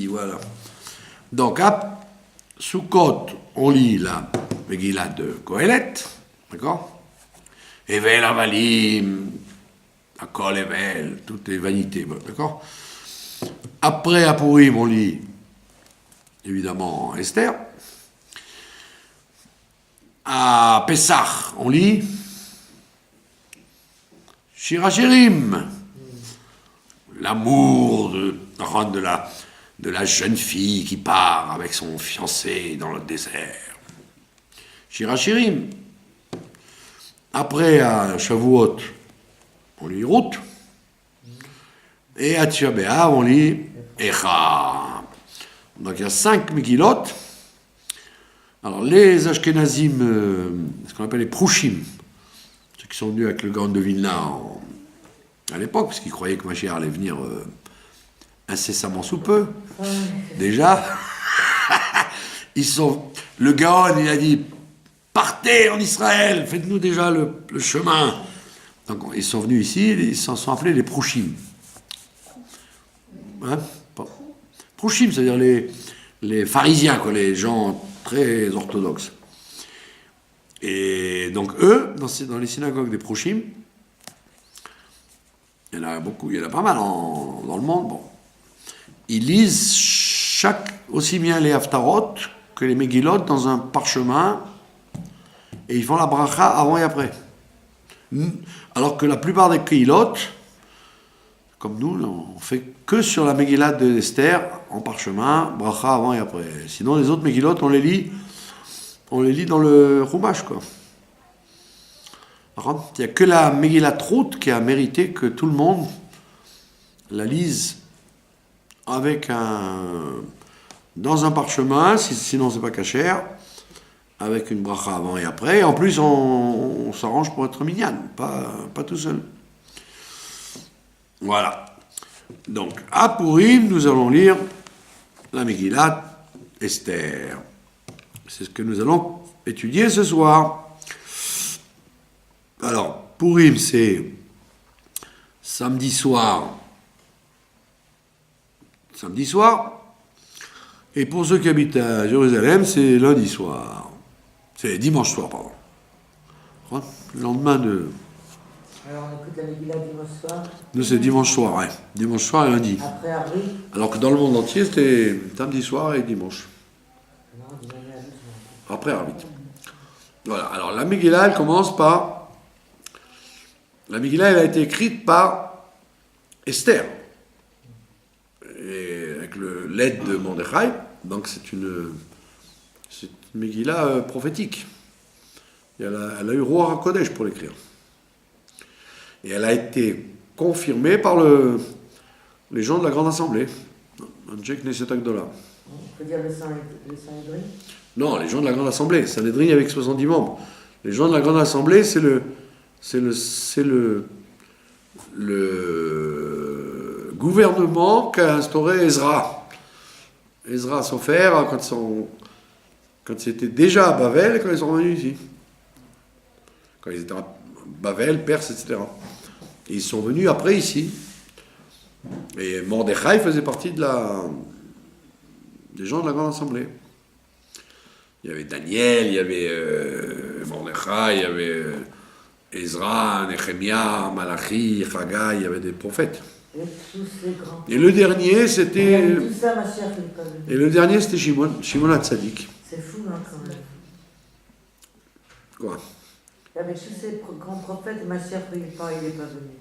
voilà. Donc, à Sukkot, on lit la Megillah de Kohelet, d'accord? Evel Avalim, Akol Evel, toutes les vanités, d'accord? Après, à Purim, on lit, évidemment, Esther. À Pessah, on lit Shirachirim, l'amour de la jeune fille qui part avec son fiancé dans le désert. Shirachirim. Après, à Shavuot, on lit Ruth. Et à Tisha B'Av, on lit Echa. Donc il y a 5 Megillot. Alors les Ashkenazim, ce qu'on appelle les Prouchim, ceux qui sont venus avec le Gaon de Vilna à l'époque, parce qu'ils croyaient que Mashiach allait venir incessamment sous peu, déjà, le Gaon, il a dit, partez en Israël, faites-nous déjà le chemin. Donc ils sont venus ici, ils s'en sont appelés les Prouchim. Hein? Prouchim, c'est-à-dire les pharisiens, quoi, les gens très orthodoxes. Et donc eux, dans les synagogues des Prouchim, il y en a beaucoup, il y en a pas mal dans le monde. Bon. Ils lisent aussi bien les Haftarot que les Megillot dans un parchemin et ils font la bracha avant et après. Alors que la plupart des Kehilot, comme nous, on fait que sur la Megillah de Esther en parchemin, bracha avant et après. Sinon, les autres Megillot, on les lit dans le Chumash, quoi. Il n'y a que la Megillat Ruth qui a mérité que tout le monde la lise dans un parchemin, sinon c'est pas cachère, avec une bracha avant et après. Et en plus, on s'arrange pour être minyan, pas tout seul. Voilà. Donc, à Purim, nous allons lire la Megillat Esther. C'est ce que nous allons étudier ce soir. Alors, Purim, c'est samedi soir. Et pour ceux qui habitent à Jérusalem, c'est lundi soir. C'est dimanche soir, pardon. Le lendemain de... Alors on écoute la Megillah dimanche soir. Nous, c'est dimanche soir, ouais. Dimanche soir et lundi. Après Arvi. Alors que dans le monde entier, c'était samedi soir et dimanche. Non, Après Arvi. Voilà. Alors, la Megillah, elle commence par... La Megillah, elle a été écrite par Esther. Et avec l'aide de Mordechai. Donc, c'est une Megillah prophétique. Et elle a eu Roi HaKodesh pour l'écrire. Et elle a été confirmée par les gens de la Grande Assemblée. Anjé Knesset Agdola. On peut dire le Sanhedrin? Non, les gens de la Grande Assemblée. Sanhedrin avec 70 membres. Les gens de la Grande Assemblée, c'est le gouvernement qu'a instauré Ezra. Ezra Sofer, quand c'était déjà à Bavel et quand ils sont revenus ici. Quand ils étaient à Bavel, Perse, etc. Et ils sont venus après ici. Et Mordechai faisait partie des gens de la Grande Assemblée. Il y avait Daniel, il y avait Mordechai, il y avait Ezra, Nehemia, Malachi, Chagai, il y avait des prophètes. Et le dernier, c'était... Et le dernier, c'était Shimon HaTzadik. C'est fou, hein, quand même. Quoi? Avec tous ces grands prophètes, Mashiach, il n'est pas venu.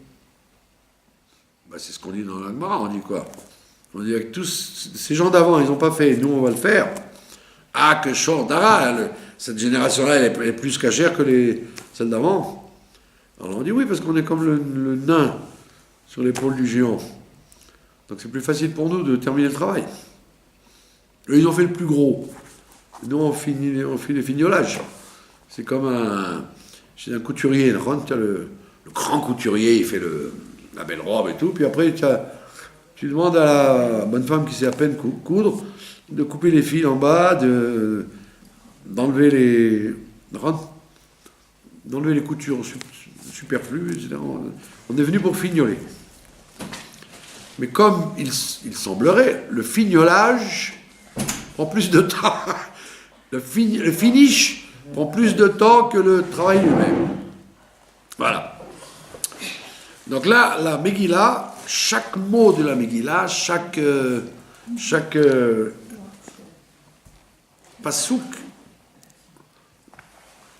Bah, c'est ce qu'on dit dans la Gemara, on dit quoi? On dit avec tous ces gens d'avant, ils n'ont pas fait, nous on va le faire. Ah, que Shor Dara, cette génération-là, elle est plus cachère que celle d'avant. Alors on dit oui, parce qu'on est comme le nain sur l'épaule du géant. Donc c'est plus facile pour nous de terminer le travail. Eux, ils ont fait le plus gros. Nous, on fait les fignolages. C'est comme chez un couturier. Le grand couturier, il fait la belle robe et tout. Puis après, tu demandes à la bonne femme qui sait à peine coudre de couper les fils en bas, d'enlever les coutures superflues, etc. On est venu pour fignoler. Mais comme il semblerait, le fignolage prend plus de temps. Le finish prend plus de temps que le travail lui-même. Voilà. Donc là, la Megillah, chaque mot de la Megillah, chaque pasouk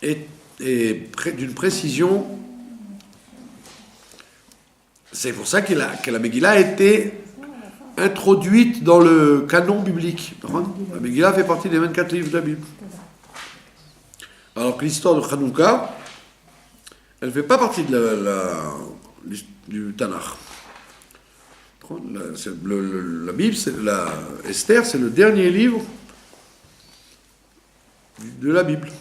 est d'une précision. C'est pour ça que la Megillah a été introduite dans le canon biblique. La Megillah fait partie des 24 livres de la Bible. Alors que l'histoire de Hanouka, elle ne fait pas partie du Tanakh. La Bible, Esther, c'est le dernier livre de la Bible.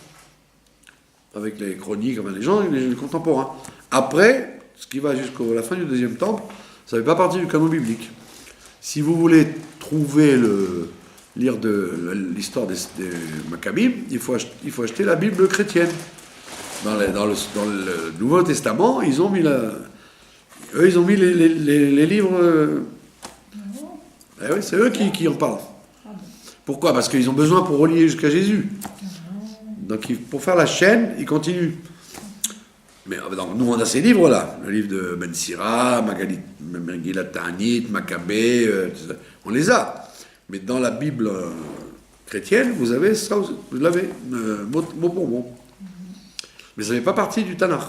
Avec les chroniques, les gens, les contemporains. Après, ce qui va jusqu'à la fin du deuxième temple, ça ne fait pas partie du canon biblique. Si vous voulez trouver lire l'histoire des Maccabim, il faut acheter la Bible chrétienne. Dans le Nouveau Testament, ils ont mis les livres. Eh oui, c'est eux qui en parlent. Pourquoi ? Parce qu'ils ont besoin pour relier jusqu'à Jésus. Donc pour faire la chaîne, ils continuent. Mais donc, nous, on a ces livres-là. Le livre de Ben Sira, Megillat Ta'anit, Maccabée, on les a. Mais dans la Bible chrétienne, vous avez ça, vous l'avez, mot pour mot. Mais ça ne fait pas partie du Tanakh.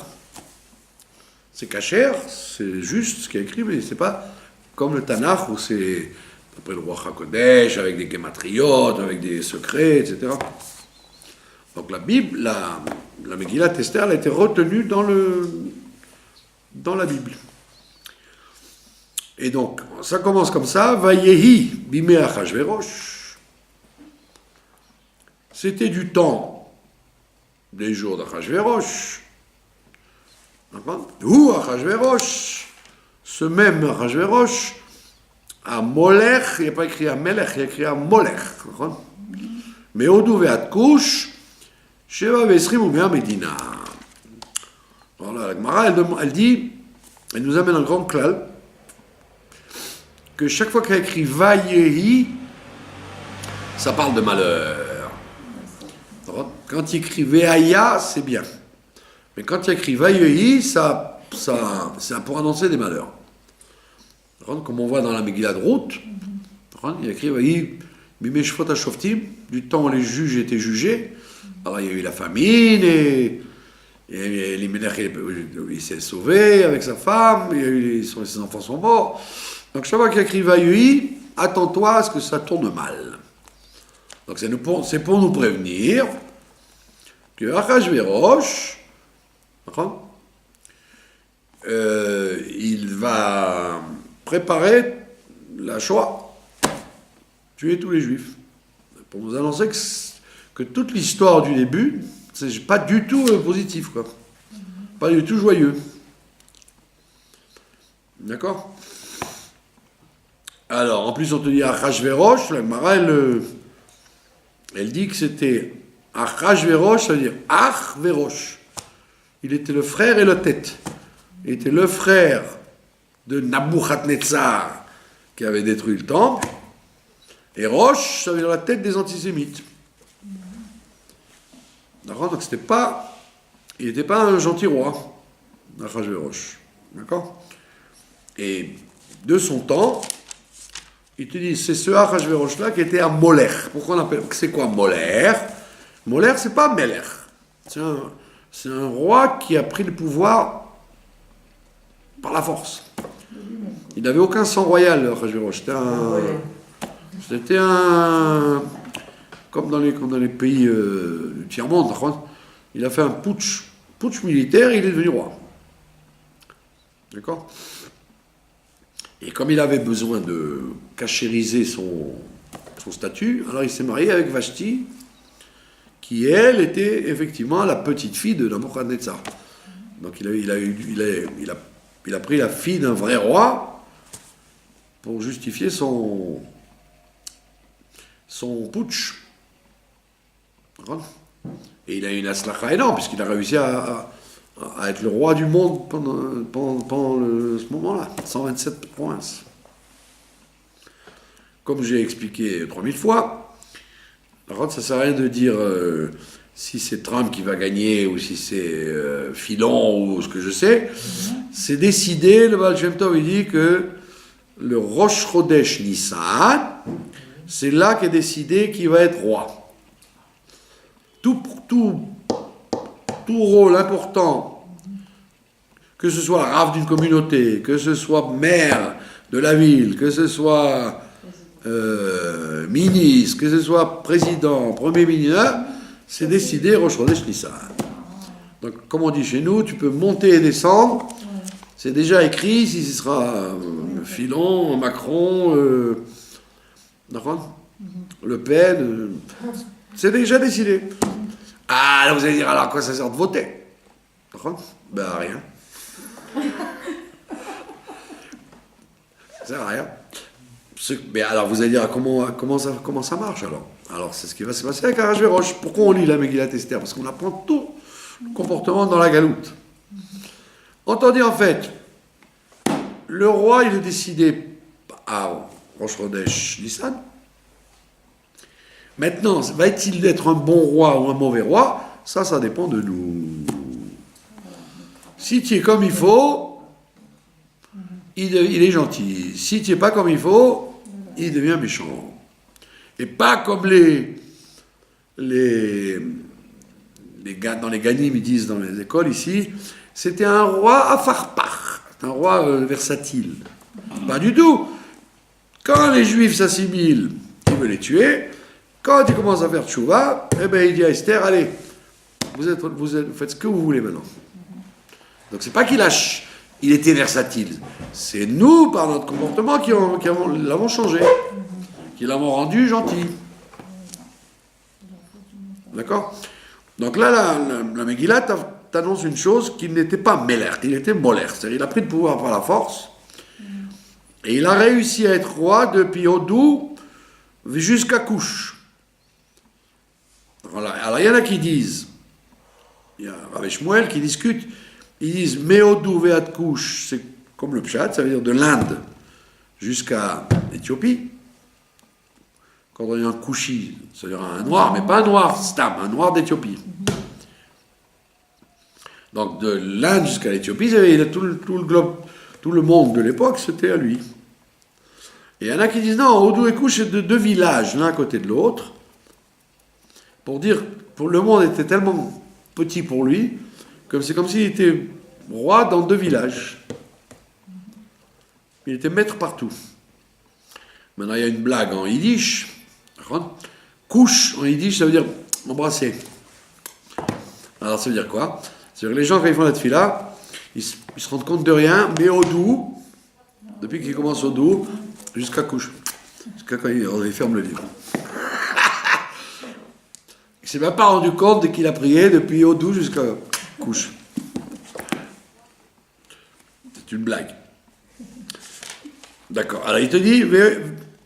C'est cachère, c'est juste ce qui est écrit, mais c'est pas comme le Tanakh où c'est après le Ruach HaKodesh, avec des gématriotes, avec des secrets, etc. Donc la Bible, la Megillat Esther, elle a été retenue dans la Bible. Et donc, ça commence comme ça, Vayehi bimé Achashverosh. C'était du temps des jours d'Achashverosh. Où Achashverosh, ce même Achashverosh, à Molech, il n'y a pas écrit à Melech, il y a écrit à Molech. Mais Odou ve'at Kush, Sheva ve'esrim u'mea Medina. Voilà, la Gemara, elle dit, elle nous amène un grand klal, que chaque fois qu'elle écrit Vayehi, ça parle de malheur. Quand il écrit Veaya, c'est bien. Mais quand il écrit Vayehi, c'est pour annoncer des malheurs. Comme on voit dans la Megillah de Ruth, il a écrit Vayehi Bimei Shvot HaShoftim, du temps où les juges étaient jugés. Alors il y a eu la famine, et Elimelech, il s'est sauvé avec sa femme, ses enfants sont morts. Donc chaque fois qu'il écrit Vayehi, attends-toi à ce que ça tourne mal. Donc c'est pour nous prévenir que Achashverosh, il va préparer la Shoah, tuer tous les Juifs, pour nous annoncer que toute l'histoire du début, c'est pas du tout positif, quoi. Pas du tout joyeux. D'accord ? Alors, en plus, on te dit Achashverosh, la Gemara, elle dit que c'était Achashverosh, ça veut dire Achverosh. Il était le frère et la tête. Il était le frère de Nabuchodonosor qui avait détruit le temple. Et Rosh, ça veut dire la tête des antisémites. D'accord ? Donc il n'était pas un gentil roi, Achashverosh. D'accord ? Et de son temps, il te dit, c'est ce Achashverosh-là qui était à Molech. Pourquoi on appelle, c'est quoi Molech ? Molech, c'est pas Melech. C'est un roi qui a pris le pouvoir par la force. Il n'avait aucun sang royal, Achashverosh. C'était un comme dans les pays du tiers-monde, il a fait un putsch militaire et il est devenu roi. D'accord ? Et comme il avait besoin de cachériser son statut, alors il s'est marié avec Vashti, qui elle était effectivement la petite fille de Nabuchodonosor. Donc il a pris la fille d'un vrai roi pour justifier son putsch. Et il a eu une aslacha énorme, puisqu'il a réussi à être le roi du monde pendant ce moment-là, 127 provinces. comme j'ai expliqué 3000 fois, par contre, ça ne sert à rien de dire si c'est Trump qui va gagner ou si c'est Filon ou ce que je sais. C'est décidé, le Baal Shem Tov, il dit que le Rosh Chodesh Nissan, c'est là qu'est décidé qui va être roi. Tout rôle important, que ce soit rave d'une communauté, que ce soit maire de la ville, que ce soit ministre, que ce soit président, premier ministre, c'est décidé Rosh Chodesh Nissan. Donc, comme on dit chez nous, tu peux monter et descendre. C'est déjà écrit si ce sera Filon, Macron, Le Pen. C'est déjà décidé. Ah, là vous allez dire, alors à quoi ça sert de voter? Ben rien. Ça sert à rien. Mais alors vous allez dire, comment ça marche alors? Alors c'est ce qui va se passer avec Arachvéroche. Pourquoi on lit la Megillat Esther? Parce qu'on apprend tout le comportement dans la galoute. Autant dire en fait, le roi il est décidé à Rosh Chodesh Nissan. Maintenant, va-t-il être un bon roi ou un mauvais roi? Ça dépend de nous. Si tu es comme il faut, il est gentil. Si tu n'es pas comme il faut, il devient méchant. Et pas comme les gars dans les ganim, ils disent dans les écoles ici, c'était un roi afarpar, un roi versatile. Pas du tout. Quand les juifs s'assimilent, il veut les tuer. Quand il commence à faire tchouva, eh ben il dit à Esther, allez, vous faites ce que vous voulez maintenant. Donc c'est pas qu'il il était versatile. C'est nous, par notre comportement, qui l'avons changé, qui l'avons rendu gentil. D'accord? Donc là, la Megillah t'annonce une chose qu'il n'était pas Meller, il était Moller. C'est-à-dire il a pris le pouvoir par la force, et il a réussi à être roi depuis Odou jusqu'à Couche. Alors il y en a qui disent, il y a Rav Shmuel qui discute, ils disent Meodou ve'at Couche, c'est comme le Pshat, ça veut dire de l'Inde jusqu'à l'Éthiopie. Quand on dit un Couchi, c'est-à-dire un noir, mais pas un noir stam, un noir d'Éthiopie. Donc de l'Inde jusqu'à l'Éthiopie, tout le globe, tout le monde de l'époque, c'était à lui. Et il y en a qui disent non, Odou et Couche, c'est de deux villages, l'un à côté de l'autre. Pour dire, le monde était tellement petit pour lui, que c'est comme s'il était roi dans deux villages. Il était maître partout. Maintenant, il y a une blague en yiddish. Couche en yiddish, ça veut dire embrasser. Alors, ça veut dire quoi? C'est-à-dire que les gens, quand ils font la tefila, ils se rendent compte de rien, mais au doux, depuis qu'ils commencent au doux, jusqu'à couche. Jusqu'à quand ils ferment le livre. Il ne s'est même pas rendu compte dès qu'il a prié, depuis au doux jusqu'à couche. C'est une blague. D'accord. Alors il te dit,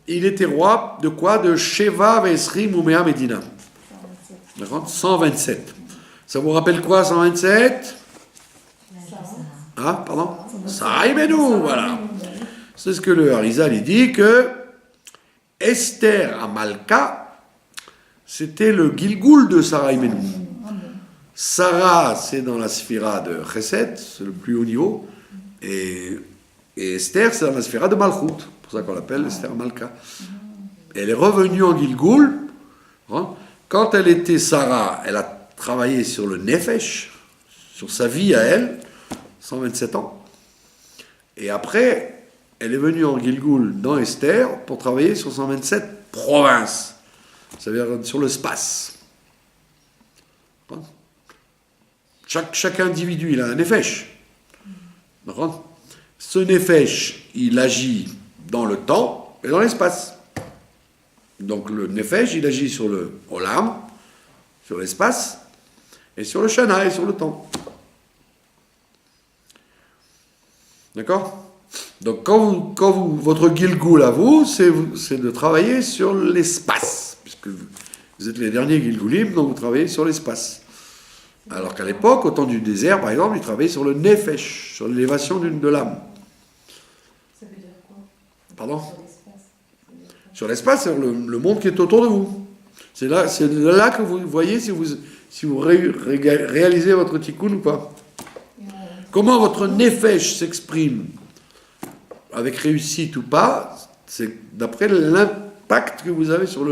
il était roi de quoi? De Sheva Vesrim Umea Medina. D'accord? 127. Ça vous rappelle quoi, 127? Ah, pardon? Sarah Imenou, voilà. C'est ce que le Harizal il dit que Esther Amalka, c'était le Gilgoul de Sarah Imenou. Sarah, c'est dans la sphira de Chesed, c'est le plus haut niveau, et Esther, c'est dans la sphira de Malchut, c'est pour ça qu'on l'appelle Esther Amalka. Elle est revenue en Gilgoul. Quand elle était Sarah, elle a travaillé sur le Nefesh, sur sa vie à elle, 127 ans. Et après, elle est venue en Gilgoul dans Esther pour travailler sur 127 provinces. Ça veut dire sur le space. Chaque individu, il a un Nefesh. Ce Nefesh, il agit dans le temps et dans l'espace. Donc le Nefesh, il agit sur le Olam, sur l'espace, et sur le Shana, et sur le temps. D'accord? Donc votre Gilgoul à vous, c'est de travailler sur l'espace, puisque vous êtes les derniers Gilgoulim, donc vous travaillez sur l'espace. Alors qu'à l'époque, au temps du désert, par exemple, ils travaillaient sur le Nefesh, sur l'élévation de l'âme. Ça veut dire quoi? Pardon? sur l'espace, c'est le monde qui est autour de vous. C'est là que vous voyez si vous réalisez votre tikkun ou pas. Comment votre nefesh s'exprime avec réussite ou pas, c'est d'après l'impact que vous avez sur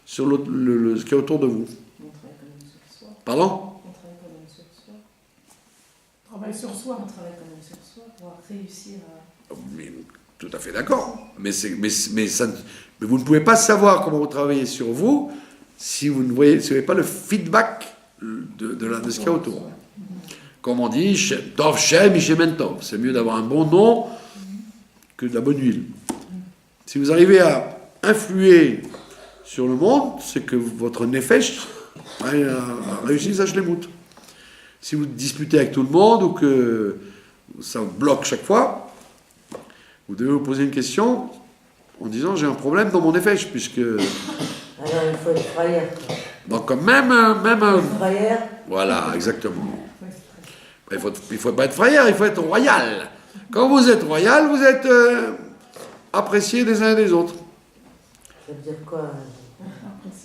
ce qui est autour de vous. Pardon? On travaille sur soi. On travaille quand même sur soi pour réussir à... Mais, tout à fait d'accord. Mais vous ne pouvez pas savoir comment vous travaillez sur vous si vous n'avez pas le feedback de ce qu'il y a autour. Comme on dit, Tov Shem Ishemen Tov. C'est mieux d'avoir un bon nom que de la bonne huile. Si vous arrivez à influer sur le monde, c'est que votre nefesh a réussi sa shlemout. Si vous disputez avec tout le monde ou que ça vous bloque chaque fois, vous devez vous poser une question en disant j'ai un problème dans mon nefesh, puisque... Alors il faut être frayeur. Donc même Frayeur. voilà, exactement. Il faut pas être frayeur, il faut être royal. Quand vous êtes royal, vous êtes apprécié des uns et des autres. Ça veut dire quoi?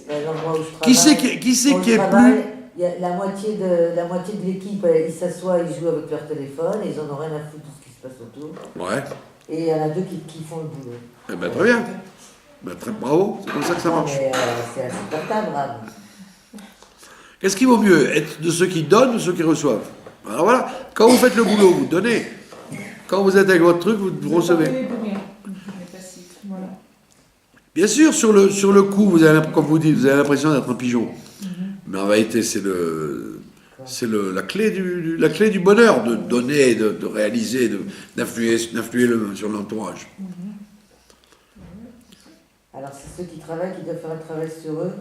L'endroit où je travaille, Qui c'est qui est plus... Il y a la moitié de l'équipe, ils s'assoient, ils jouent avec leur téléphone, et ils en ont rien à foutre de ce qui se passe autour. Ouais. Et il y en a deux qui font le boulot. Eh bien, très bien. Ben, bravo, c'est comme ça que ça marche. Mais c'est insupportable, bravo. Qu'est-ce qui vaut mieux, être de ceux qui donnent ou de ceux qui reçoivent? Alors voilà, quand vous faites le boulot, vous donnez. Quand vous êtes avec votre truc, vous recevez. Voilà. Bien sûr, sur le coup, vous avez, comme vous dites, vous avez l'impression d'être un pigeon. Mais en réalité, c'est la clé du bonheur, de donner, de réaliser, d'influer sur l'entourage. Alors c'est ceux qui travaillent qui doivent faire un travail sur eux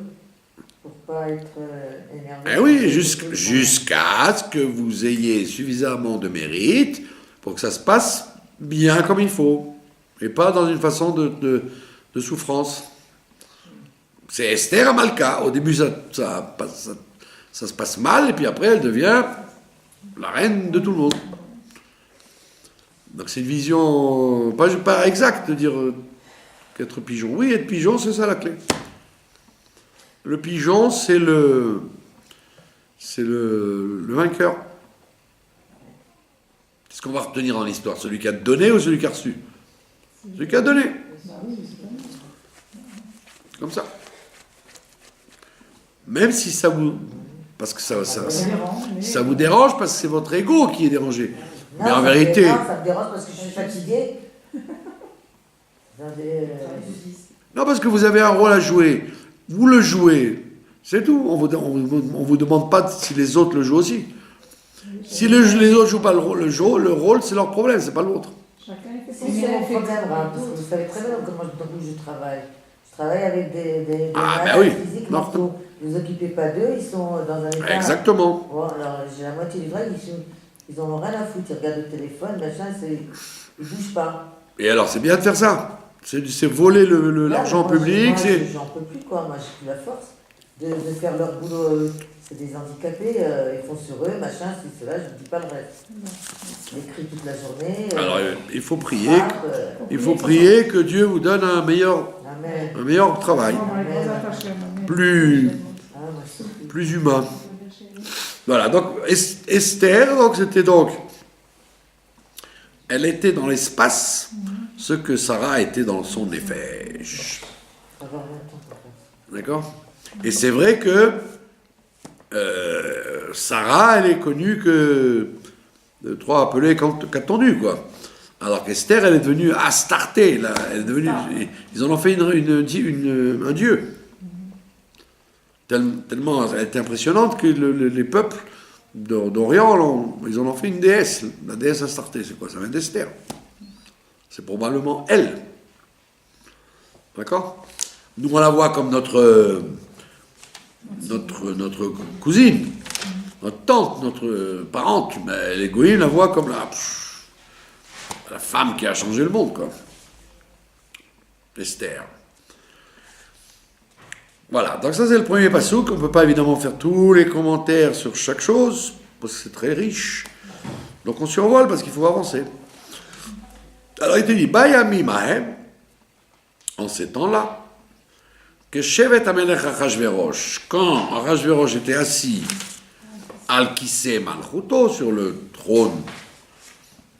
pour pas être énervés. Eh oui, jusqu'à ce que vous ayez suffisamment de mérite pour que ça se passe bien comme il faut, et pas dans une façon de souffrance. C'est Esther Amalka. Au début, ça se passe mal, et puis après, elle devient la reine de tout le monde. Donc c'est une vision pas exacte de dire qu'être pigeon. Oui, être pigeon, c'est ça la clé. Le pigeon, c'est le vainqueur. Qu'est-ce qu'on va retenir dans l'histoire? Celui qui a donné ou celui qui a reçu? Celui qui a donné. Comme ça. Même si ça vous... Parce que ça vous dérange parce que c'est votre ego qui est dérangé. Non, mais en vérité... Ça me dérange parce que je suis fatigué. Non, parce que vous avez un rôle à jouer. Vous le jouez. C'est tout. On vous demande pas si les autres le jouent aussi. Si les autres ne jouent pas le rôle, c'est leur problème, c'est pas le vôtre. Chacun fait C'est mon problème, parce que vous savez très bien comment je travaille. Je travaille avec des malades physiques mentaux. Ne vous occupez pas d'eux, ils sont dans un état... Exactement. Bon, alors j'ai la moitié du vrai, ils en ont rien à foutre, ils regardent le téléphone, machin, ils bougent pas. Et alors, c'est bien de faire ça. C'est voler l'argent public. J'en peux plus, quoi. Moi, j'ai plus la force de faire leur boulot. C'est des handicapés, ils font sur eux, machin, c'est cela, je ne dis pas le reste. Ils écrivent toute la journée. Alors, il faut prier. Il faut prier que Dieu vous donne un meilleur travail. Plus humain. Voilà, donc Esther, elle était dans l'espace, ce que Sarah était dans son nefesh. D'accord? Et c'est vrai que Sarah, elle est connue que de trois appelés qu'attendus, quoi. Alors qu'Esther, elle est devenue Astarté, là, elle est devenue, ils en ont fait un dieu. Tellement elle était impressionnante que les peuples d'Orient, ils en ont fait une déesse. La déesse Astarté, c'est quoi? Ça vient d'Esther. C'est probablement elle. D'accord? Nous, on la voit comme notre cousine, notre tante, notre parente, mais les goïms la voient comme la femme qui a changé le monde, quoi. Esther. Voilà, donc ça c'est le premier passouk. On ne peut pas évidemment faire tous les commentaires sur chaque chose, parce que c'est très riche. Donc on survole parce qu'il faut avancer. Alors il te dit, Bayami Mahem, en ces temps-là, que Shevet Amelech Achashverosh, quand Achashverosh était assis al Kiseh Malchuto, sur le trône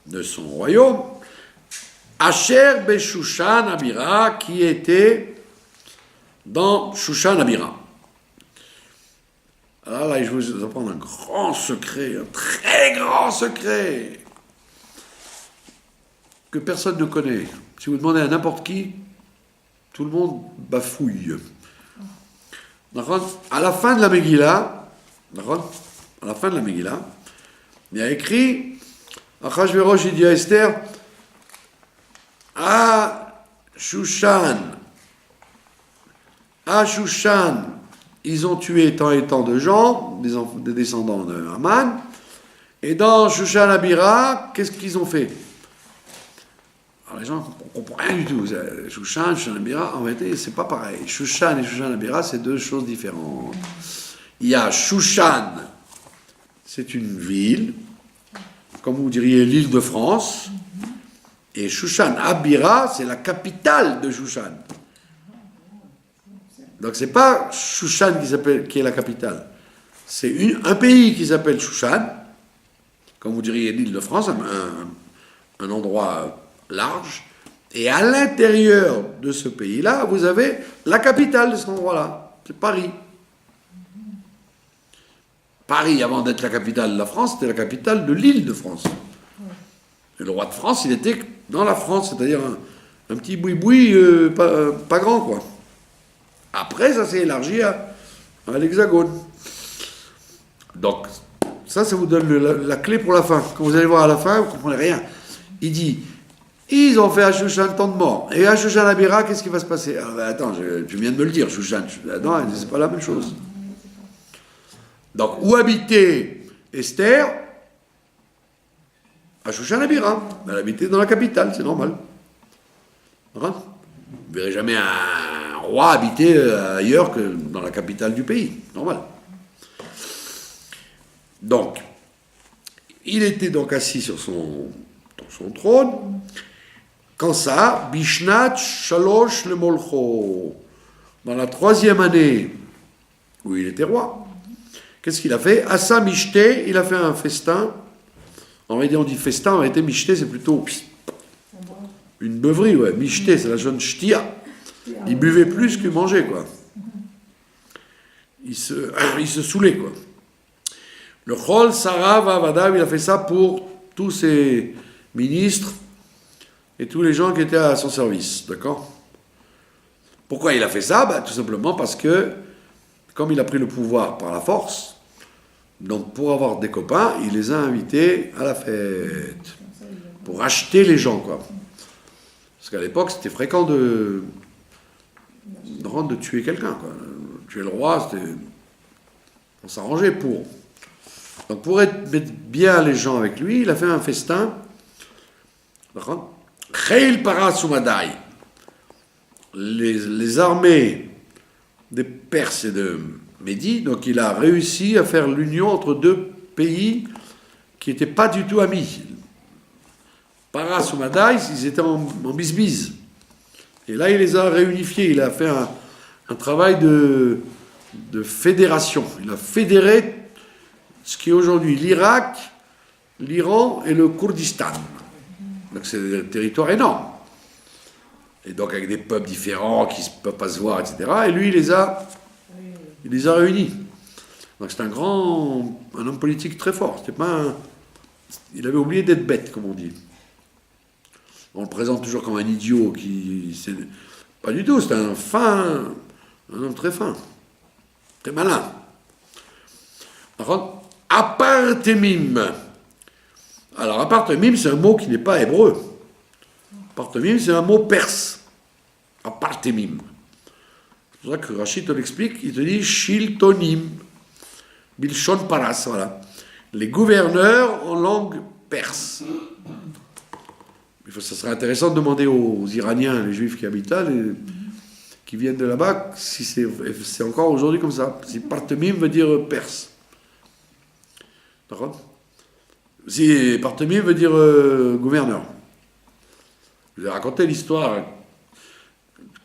de son royaume, Asher Beshushan Abira, qui était dans Shushan Abira. Alors là, je vais vous apprendre un grand secret, un très grand secret, que personne ne connaît. Si vous demandez à n'importe qui, tout le monde bafouille. D'accord ? À la fin de la Megillah, d'accord ? À la fin de la Megillah, il y a écrit, Achashverosh, il dit à Esther, à Shushan, ils ont tué tant et tant de gens, des descendants de Haman, et dans Shushan Abira, qu'est-ce qu'ils ont fait ? Alors les gens ne comprennent rien du tout. Shushan Abira, en réalité, c'est pas pareil. Shushan et Shushan Abira, c'est deux choses différentes. Il y a Shushan, c'est une ville, comme vous diriez l'île de France, et Shushan Abira, c'est la capitale de Shushan. Donc c'est pas Shushan qui est la capitale. C'est un pays qui s'appelle Shushan, comme vous diriez l'île de France, un endroit large, et à l'intérieur de ce pays-là, vous avez la capitale de cet endroit-là, c'est Paris. Paris, avant d'être la capitale de la France, c'était la capitale de l'île de France. Et le roi de France, il était dans la France, c'est-à-dire un petit boui-boui pas grand, quoi. Après, ça s'est élargi à l'Hexagone. Donc, ça vous donne la clé pour la fin. Quand vous allez voir à la fin, vous ne comprenez rien. Il dit, ils ont fait à Shushan tant de morts. Et à Shushan Abira, qu'est-ce qui va se passer ? Alors, attends, tu viens de me le dire, Shushan. Non, c'est pas la même chose. Donc, où habitait Esther ? À Shushan Abira. Elle habitait dans la capitale, c'est normal. Vous ne verrez jamais un roi habiter ailleurs que dans la capitale du pays. Normal. Donc, il était donc assis sur son trône. Quand ça, Bishnat Shalosh le Molcho, dans la 3e année où il était roi, qu'est-ce qu'il a fait ? Assa Mishté, il a fait un festin. En réalité, on dit festin, en réalité, Mishté, c'est plutôt une beuverie, ouais. Mishté, c'est la jeune ch'tia. Il buvait plus qu'il mangeait, quoi. Il se saoulait, quoi. Le Chol Sarah Vavadav, il a fait ça pour tous ses ministres et tous les gens qui étaient à son service, d'accord ? Pourquoi il a fait ça ? Tout simplement parce que, comme il a pris le pouvoir par la force, donc pour avoir des copains, il les a invités à la fête, pour acheter les gens, quoi. Parce qu'à l'époque, c'était fréquent de tuer quelqu'un, quoi. Tuer le roi, on s'arrangeait pour. Donc pour mettre bien les gens avec lui, il a fait un festin. Kheil Parasumadai. Les armées des Perses et de Médie, donc il a réussi à faire l'union entre deux pays qui n'étaient pas du tout amis. Parasumadai, ils étaient en bisbise. Et là, il les a réunifiés. Il a fait un travail de fédération. Il a fédéré ce qui est aujourd'hui l'Irak, l'Iran et le Kurdistan. Donc c'est des territoires énormes. Et donc avec des peuples différents qui ne peuvent pas se voir, etc. Et lui, il les a réunis. Donc c'est un homme politique très fort. Il avait oublié d'être bête, comme on dit. On le présente toujours comme un idiot pas du tout, c'est un homme très fin, très malin. Par contre, apartemim. Alors, apartemim, c'est un mot qui n'est pas hébreu. Apartemim, c'est un mot perse. Apartemim. C'est pour ça que Rachid te l'explique, il te dit shiltonim, bilshon paras, voilà. Les gouverneurs en langue perse. Ça serait intéressant de demander aux Iraniens, les Juifs qui habitent là, qui viennent de là-bas, si c'est encore aujourd'hui comme ça. Si partemim veut dire perse. D'accord ? Si partemim veut dire gouverneur. Je vous ai raconté l'histoire,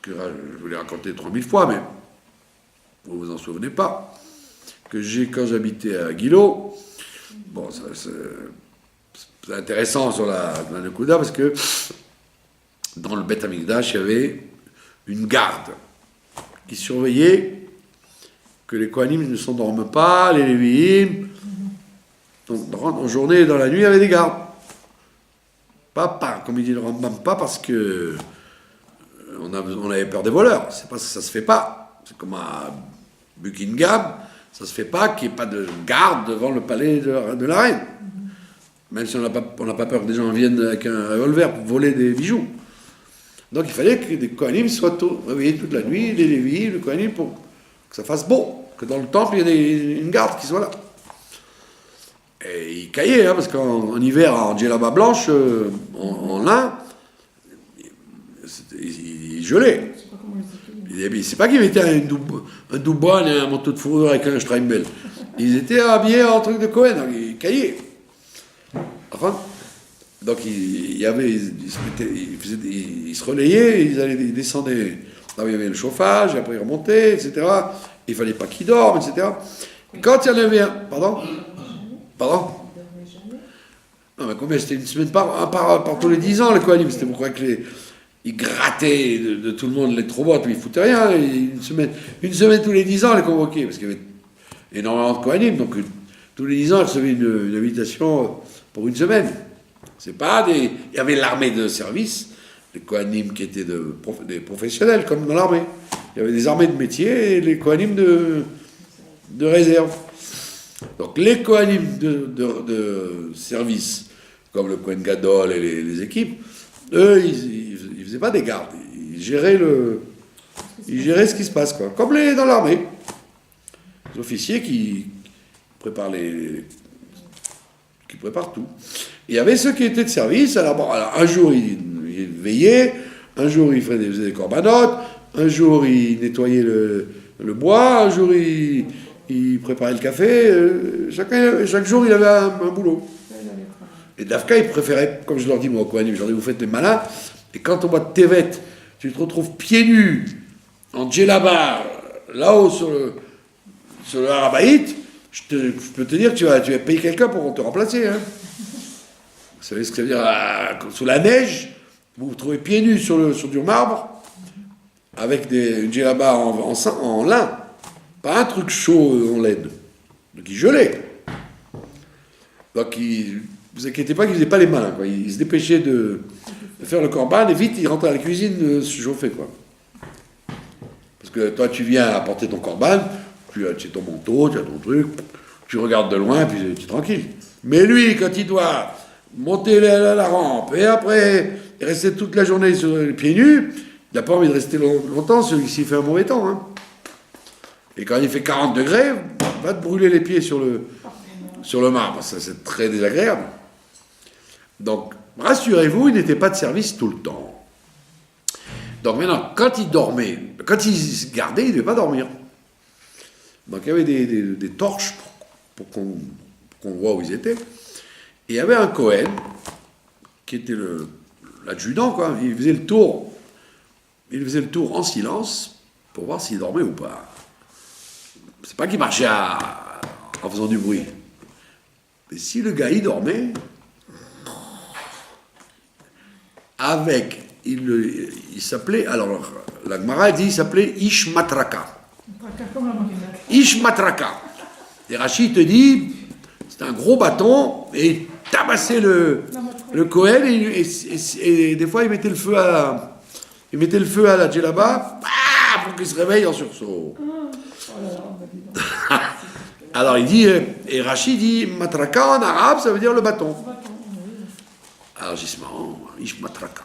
que je vous l'ai raconté 3000 fois, mais vous vous en souvenez pas, que j'ai quand j'habitais à Guilo. Bon, c'est intéressant sur la Nekuda parce que dans le Beth Amikdash, il y avait une garde qui surveillait que les Kohanim ne s'endorment pas, les Lévi'im. Donc, en journée et dans la nuit, il y avait des gardes. Pas, comme il dit le Rambam, pas parce que on avait peur des voleurs. C'est pas ça se fait pas. C'est comme à Buckingham, ça se fait pas qu'il n'y ait pas de garde devant le palais de la reine. Même si on n'a pas peur que des gens viennent avec un revolver pour voler des bijoux. Donc il fallait que des Kohanim soient réveillés toute la nuit, les Lévis, le Kohanim, pour que ça fasse beau, que dans le temple il y ait une garde qui soit là. Et il caillait, parce qu'en hiver, en djellaba blanche, en lin, il gelait. Je sais pas comment les écrire. C'est pas qu'ils mettaient un douban et un manteau de fourrure avec un Streimbel. Ils étaient habillés en truc de Cohen, donc ils caillaient. Enfin, donc il se relayaient, ils descendaient. Là où il y avait le chauffage, et après ils remontaient, etc. Il fallait pas qu'ils dorment, etc. Quand il y en avait un... Pardon. Ils dormaient jamais. Non, mais combien? C'était une semaine par tous les 10 ans, les Kohanim. C'était pourquoi ils grattaient de tout le monde les trobots, puis ils foutaient rien. Et une semaine tous les 10 ans, les convoquaient, parce qu'il y avait énormément de Kohanim. Donc, tous les 10 ans, ils recevaient une invitation pour une semaine. C'est pas des... Il y avait l'armée de service, les Kohanim qui étaient des professionnels, comme dans l'armée. Il y avait des armées de métier et les Kohanim de réserve. Donc les Kohanim de service, comme le Kohen Gadol et les équipes, eux, ils faisaient pas des gardes. Ils géraient ce qui se passe, quoi. Comme dans l'armée. Les officiers qui préparent qui préparent tout. Et il y avait ceux qui étaient de service. Alors un jour, ils veillaient, un jour, ils faisaient des corbanotes, un jour, ils nettoyaient le bois, un jour, il préparait le café. Chaque jour, il avait un boulot. Et Dafka, il préférait, comme je leur dis moi au Kohanim, je leur dis, vous faites les malins, et quand au mois de Tevet, tu te retrouves pieds nus, en djellaba, là-haut sur le Harabaït, je peux te dire que tu vas payer quelqu'un pour te remplacer. Hein. Vous savez ce que ça veut dire? Sous la neige, vous vous trouvez pieds nus sur du marbre, avec une djellaba en lin. Pas un truc chaud en laine. Donc il gelait. Donc vous inquiétez pas qu'ils faisaient pas les malins, quoi. Ils se dépêchaient de faire le corban et vite ils rentraient à la cuisine se chauffer, quoi. Parce que toi tu viens apporter ton corban, tu as ton manteau, tu as ton truc, tu regardes de loin puis tu es tranquille. Mais lui, quand il doit monter la rampe et après rester toute la journée sur les pieds nus, il n'a pas envie de rester longtemps s'il fait un mauvais temps, hein. Et quand il fait 40 degrés, va te brûler les pieds sur le marbre. Ça, c'est très désagréable. Donc, rassurez-vous, il n'était pas de service tout le temps. Donc maintenant, quand il dormait, quand il se gardait, il ne devait pas dormir. Donc il y avait des torches pour qu'on voit où ils étaient. Et il y avait un Kohen, qui était l'adjudant, quoi. Il faisait le tour en silence pour voir s'il dormait ou pas. C'est pas qu'il marchait en faisant du bruit. Mais si le gars, il dormait, il s'appelait, alors la Gemara dit, il s'appelait Ish Matraka. Ish Matraka. Et Rachid te dit, c'était un gros bâton, et il tabassait le Kohen, et des fois il mettait le feu à la djellaba, pour qu'il se réveille en sursaut. Alors il dit, et Rachid dit, Matraka en arabe, ça veut dire le bâton. Alors j'ai dit, c'est marrant, Ish Matraka.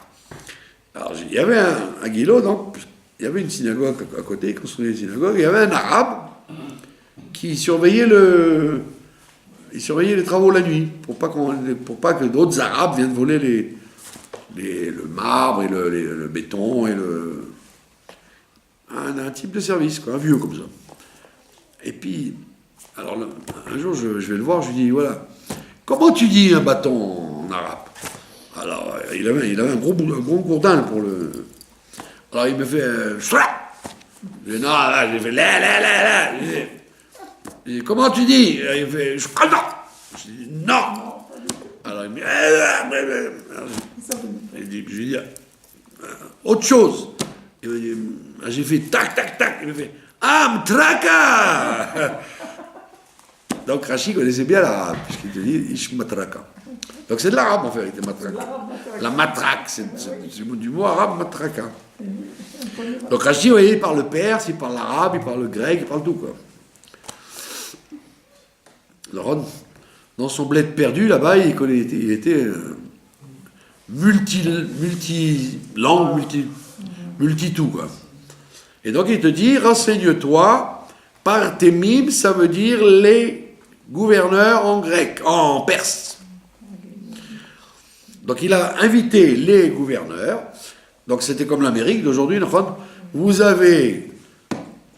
Alors il y avait à Guilo, donc, il y avait une synagogue à côté, il construisait une synagogue, il y avait un arabe qui surveillait les travaux la nuit, pour pas que d'autres arabes viennent voler le marbre et le béton et un type de service, quoi, un vieux comme ça. Et puis, alors un jour, je vais le voir, je lui dis, voilà, comment tu dis un bâton en arabe? Alors, il avait un gros gourdin pour le... Alors, il me fait... Je dis, non, là, j'ai fait là. Je dis, comment tu dis? Il fait, je crois non. Je dis, non. Alors il me dit, je lui dis, autre chose. Il me dit, j'ai fait tac, tac, tac. Il me fait, ah, mtraka. Donc Rachid connaissait bien l'arabe, puisqu'il te dit, ish matraka. Donc c'est de l'arabe en vérité, matraka. La matraque, c'est du mot arabe, matraka. Donc Rachid, vous voyez, il parle le perse, il parle l'arabe, il parle le grec, il parle tout, quoi. Alors, dans son bled perdu, là-bas, il était multi-langue, multi-tout, quoi. Et donc, il te dit, renseigne-toi, par Temim, ça veut dire les gouverneurs en grec, en perse. Donc, il a invité les gouverneurs. Donc, c'était comme l'Amérique d'aujourd'hui. Vous avez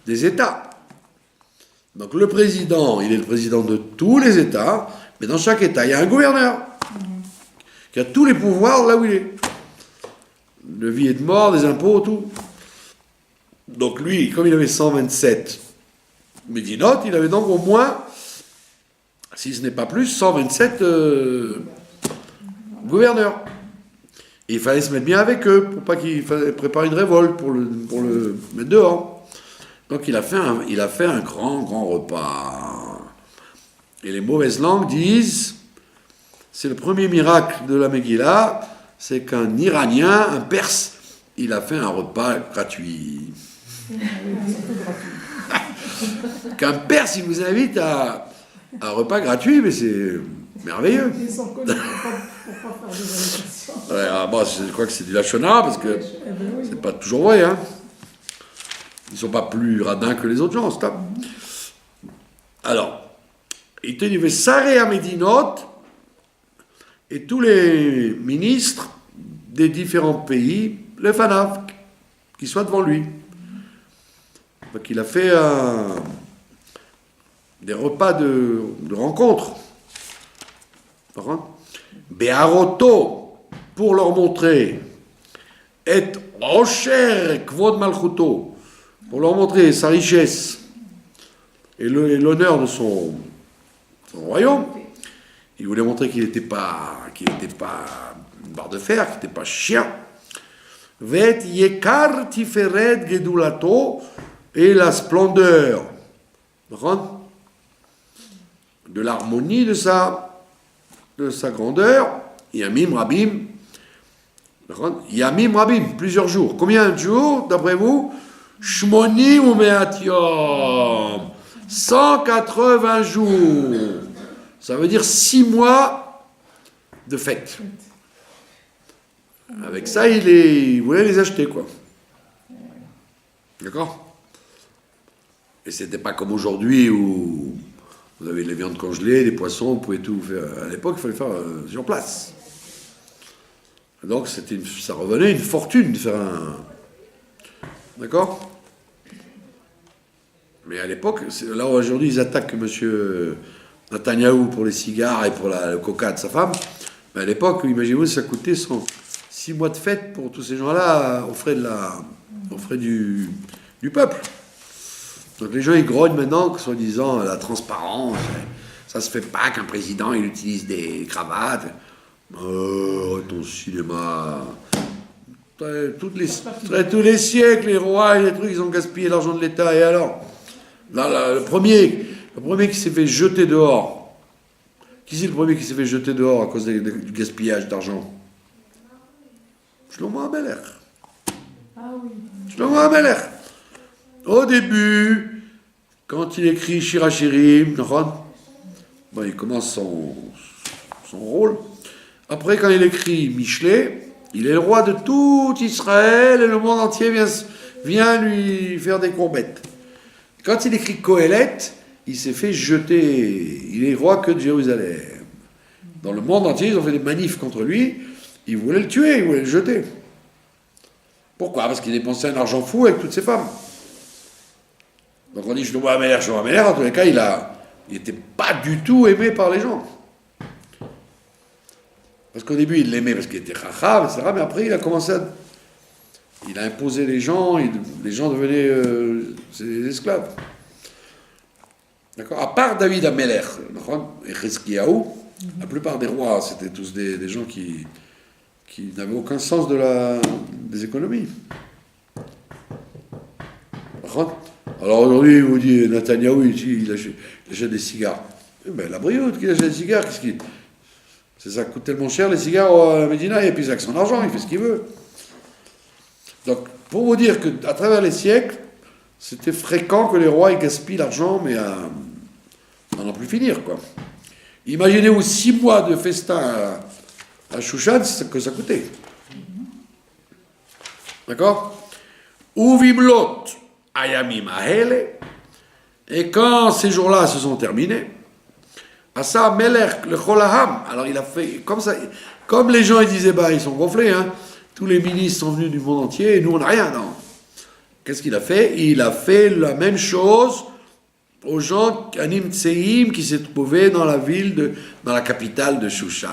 des États. Donc, le président, il est le président de tous les États. Mais dans chaque État, il y a un gouverneur qui a tous les pouvoirs là où il est. De vie et de mort, des impôts, tout. Donc lui, comme il avait 127 médinotes, il avait donc au moins, si ce n'est pas plus, 127 gouverneurs. Et il fallait se mettre bien avec eux, pour pas qu'il prépare une révolte, pour le mettre dehors. Donc il a fait un grand repas. Et les mauvaises langues disent, c'est le premier miracle de la Megillah, c'est qu'un Iranien, un Perse, il a fait un repas gratuit. Qu'un Perse, il vous invite à un repas gratuit, mais c'est merveilleux. Ils sont connus pour pas faire des invitations. Ouais, bon, je crois que c'est du lachonara, parce que c'est pas toujours vrai, hein. Ils sont pas plus radins que les autres gens, stop. Alors, il te dit, Saré à Médinot, et tous les ministres des différents pays, les Fanav, qui soient devant lui. Donc il a fait des repas de rencontre. Par contre, Be'aroto, pour leur montrer, et Rocher Kvod Malchuto, pour leur montrer sa richesse et l'honneur de son royaume. Il voulait montrer qu'il n'était pas une barre de fer, qu'il n'était pas chien. Vet yekar tiferet gedulato, et la splendeur de l'harmonie de sa grandeur. Yamim rabim, yamim rabim, plusieurs jours. Combien de jours, d'après vous? Shmonim ou me'at yom, 180 jours. Ça veut dire 6 mois de fête. Avec ça, il voulait les acheter, quoi. D'accord? Et c'était pas comme aujourd'hui où vous avez les viandes congelées, les poissons, vous pouvez tout faire. À l'époque, il fallait faire sur place. Donc, ça revenait une fortune de faire un... D'accord? Mais à l'époque, là où aujourd'hui ils attaquent M. Netanyahou pour les cigares et pour le coca de sa femme, mais à l'époque, imaginez-vous, ça coûtait 6 mois de fête pour tous ces gens-là aux frais du peuple. Donc les gens ils grognent maintenant, soi-disant la transparence, ça se fait pas qu'un président il utilise des cravates. Ton cinéma. Tous les siècles, les rois et les trucs, ils ont gaspillé l'argent de l'État. Et alors là, le premier qui s'est fait jeter dehors. Qui c'est le premier qui s'est fait jeter dehors à cause du gaspillage d'argent? Shlomo HaMelech. Ah oui. Shlomo HaMelech. Au début, quand il écrit Shirachirim, il commence son rôle. Après, quand il écrit Michelet, il est le roi de tout Israël et le monde entier vient lui faire des courbettes. Quand il écrit Kohelet, il s'est fait jeter. Il est roi que de Jérusalem. Dans le monde entier, ils ont fait des manifs contre lui. Ils voulaient le tuer, ils voulaient le jeter. Pourquoi? Parce qu'il dépensait un argent fou avec toutes ses femmes. Donc on dit Shlomo HaMelech, en tous les cas, il n'était pas du tout aimé par les gens. Parce qu'au début, il l'aimait parce qu'il était chacham, etc. Mais après, il a commencé Il a imposé les gens, les gens devenaient ses esclaves. D'accord. À part David Ameler et Chizkiyahu, la plupart des rois, c'était tous des gens qui n'avaient aucun sens des économies. Alors aujourd'hui, il vous dit, Netanyahou, il achète des cigares. Eh ben, la brioute qui achète des cigares, ça coûte tellement cher les cigares à Médina, et puis avec son argent, il fait ce qu'il veut. Donc, pour vous dire qu'à travers les siècles, c'était fréquent que les rois ils gaspillent l'argent, mais à n'en plus finir, quoi. Imaginez-vous 6 mois de festin à Shushan, c'est ce que ça coûtait. D'accord? Uvimlot ayamim ahele, et quand ces jours-là se sont terminés, Asa Melech le Cholaham, alors il a fait comme ça, comme les gens ils disaient, bah ils sont gonflés, hein, tous les ministres sont venus du monde entier et nous on n'a rien, non. Qu'est-ce qu'il a fait? Il a fait la même chose aux gens Anim Tseim qui se trouvaient dans dans la capitale de Shushan.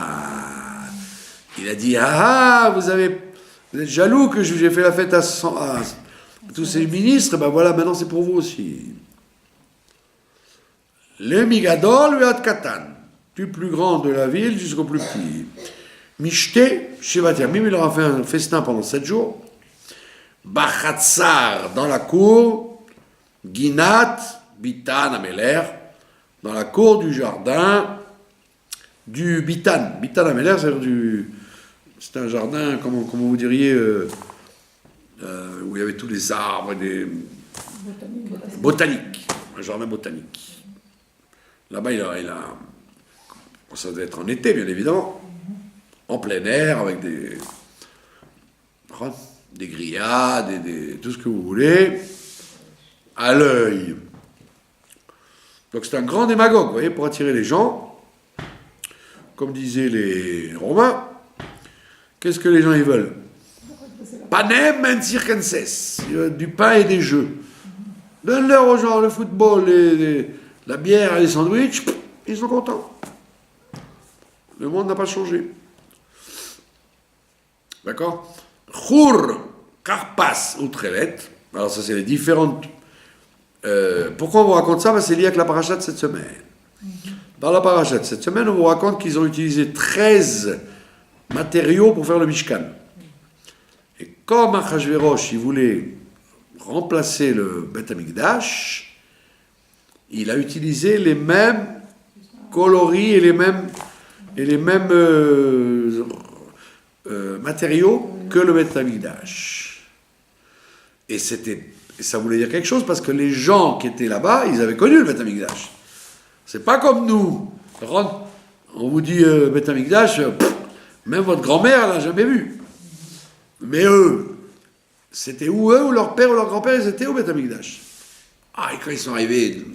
Il a dit, vous êtes jaloux que j'ai fait la fête à tous ces ministres, ben voilà, maintenant c'est pour vous aussi. Le Migadol Ve'ad Katan, du plus grand de la ville jusqu'au plus petit. Mishte, Shevat Yamim, il leur a fait un festin pendant 7 jours. Bachatzar, dans la cour. Ginat, Bitan, Ameler, dans la cour du jardin du Bitan. Bitan, Ameler, c'est un jardin, comment vous diriez, où il y avait tous les arbres et des... Botanique. Un jardin botanique. Là-bas, ça devait être en été, bien évidemment, en plein air, avec des grillades, tout ce que vous voulez, à l'œil. Donc c'est un grand démagogue, vous voyez, pour attirer les gens. Comme disaient les Romains, qu'est-ce que les gens ils veulent? Panem and circenses, du pain et des jeux. Donne-leur aux gens le football, la bière et les sandwichs, ils sont contents. Le monde n'a pas changé. D'accord? Chour, Karpas, Outrelet. Alors ça c'est les différentes... pourquoi on vous raconte ça? C'est lié avec la paracha de cette semaine. Dans la paracha de cette semaine, on vous raconte qu'ils ont utilisé 13 matériaux pour faire le Mishkan. Et comme Achashverosh, il voulait remplacer le Beth Amikdash, il a utilisé les mêmes coloris et les mêmes matériaux que le Beth Amikdash. Et ça voulait dire quelque chose parce que les gens qui étaient là-bas, ils avaient connu le Beth Amikdash. C'est pas comme nous. On vous dit Beth Amikdash, même votre grand-mère l'a jamais vu. Mais eux, c'était ou eux, ou leur père, ou leur grand-père, ils étaient au Beth Amikdash. Ah, et quand ils sont arrivés,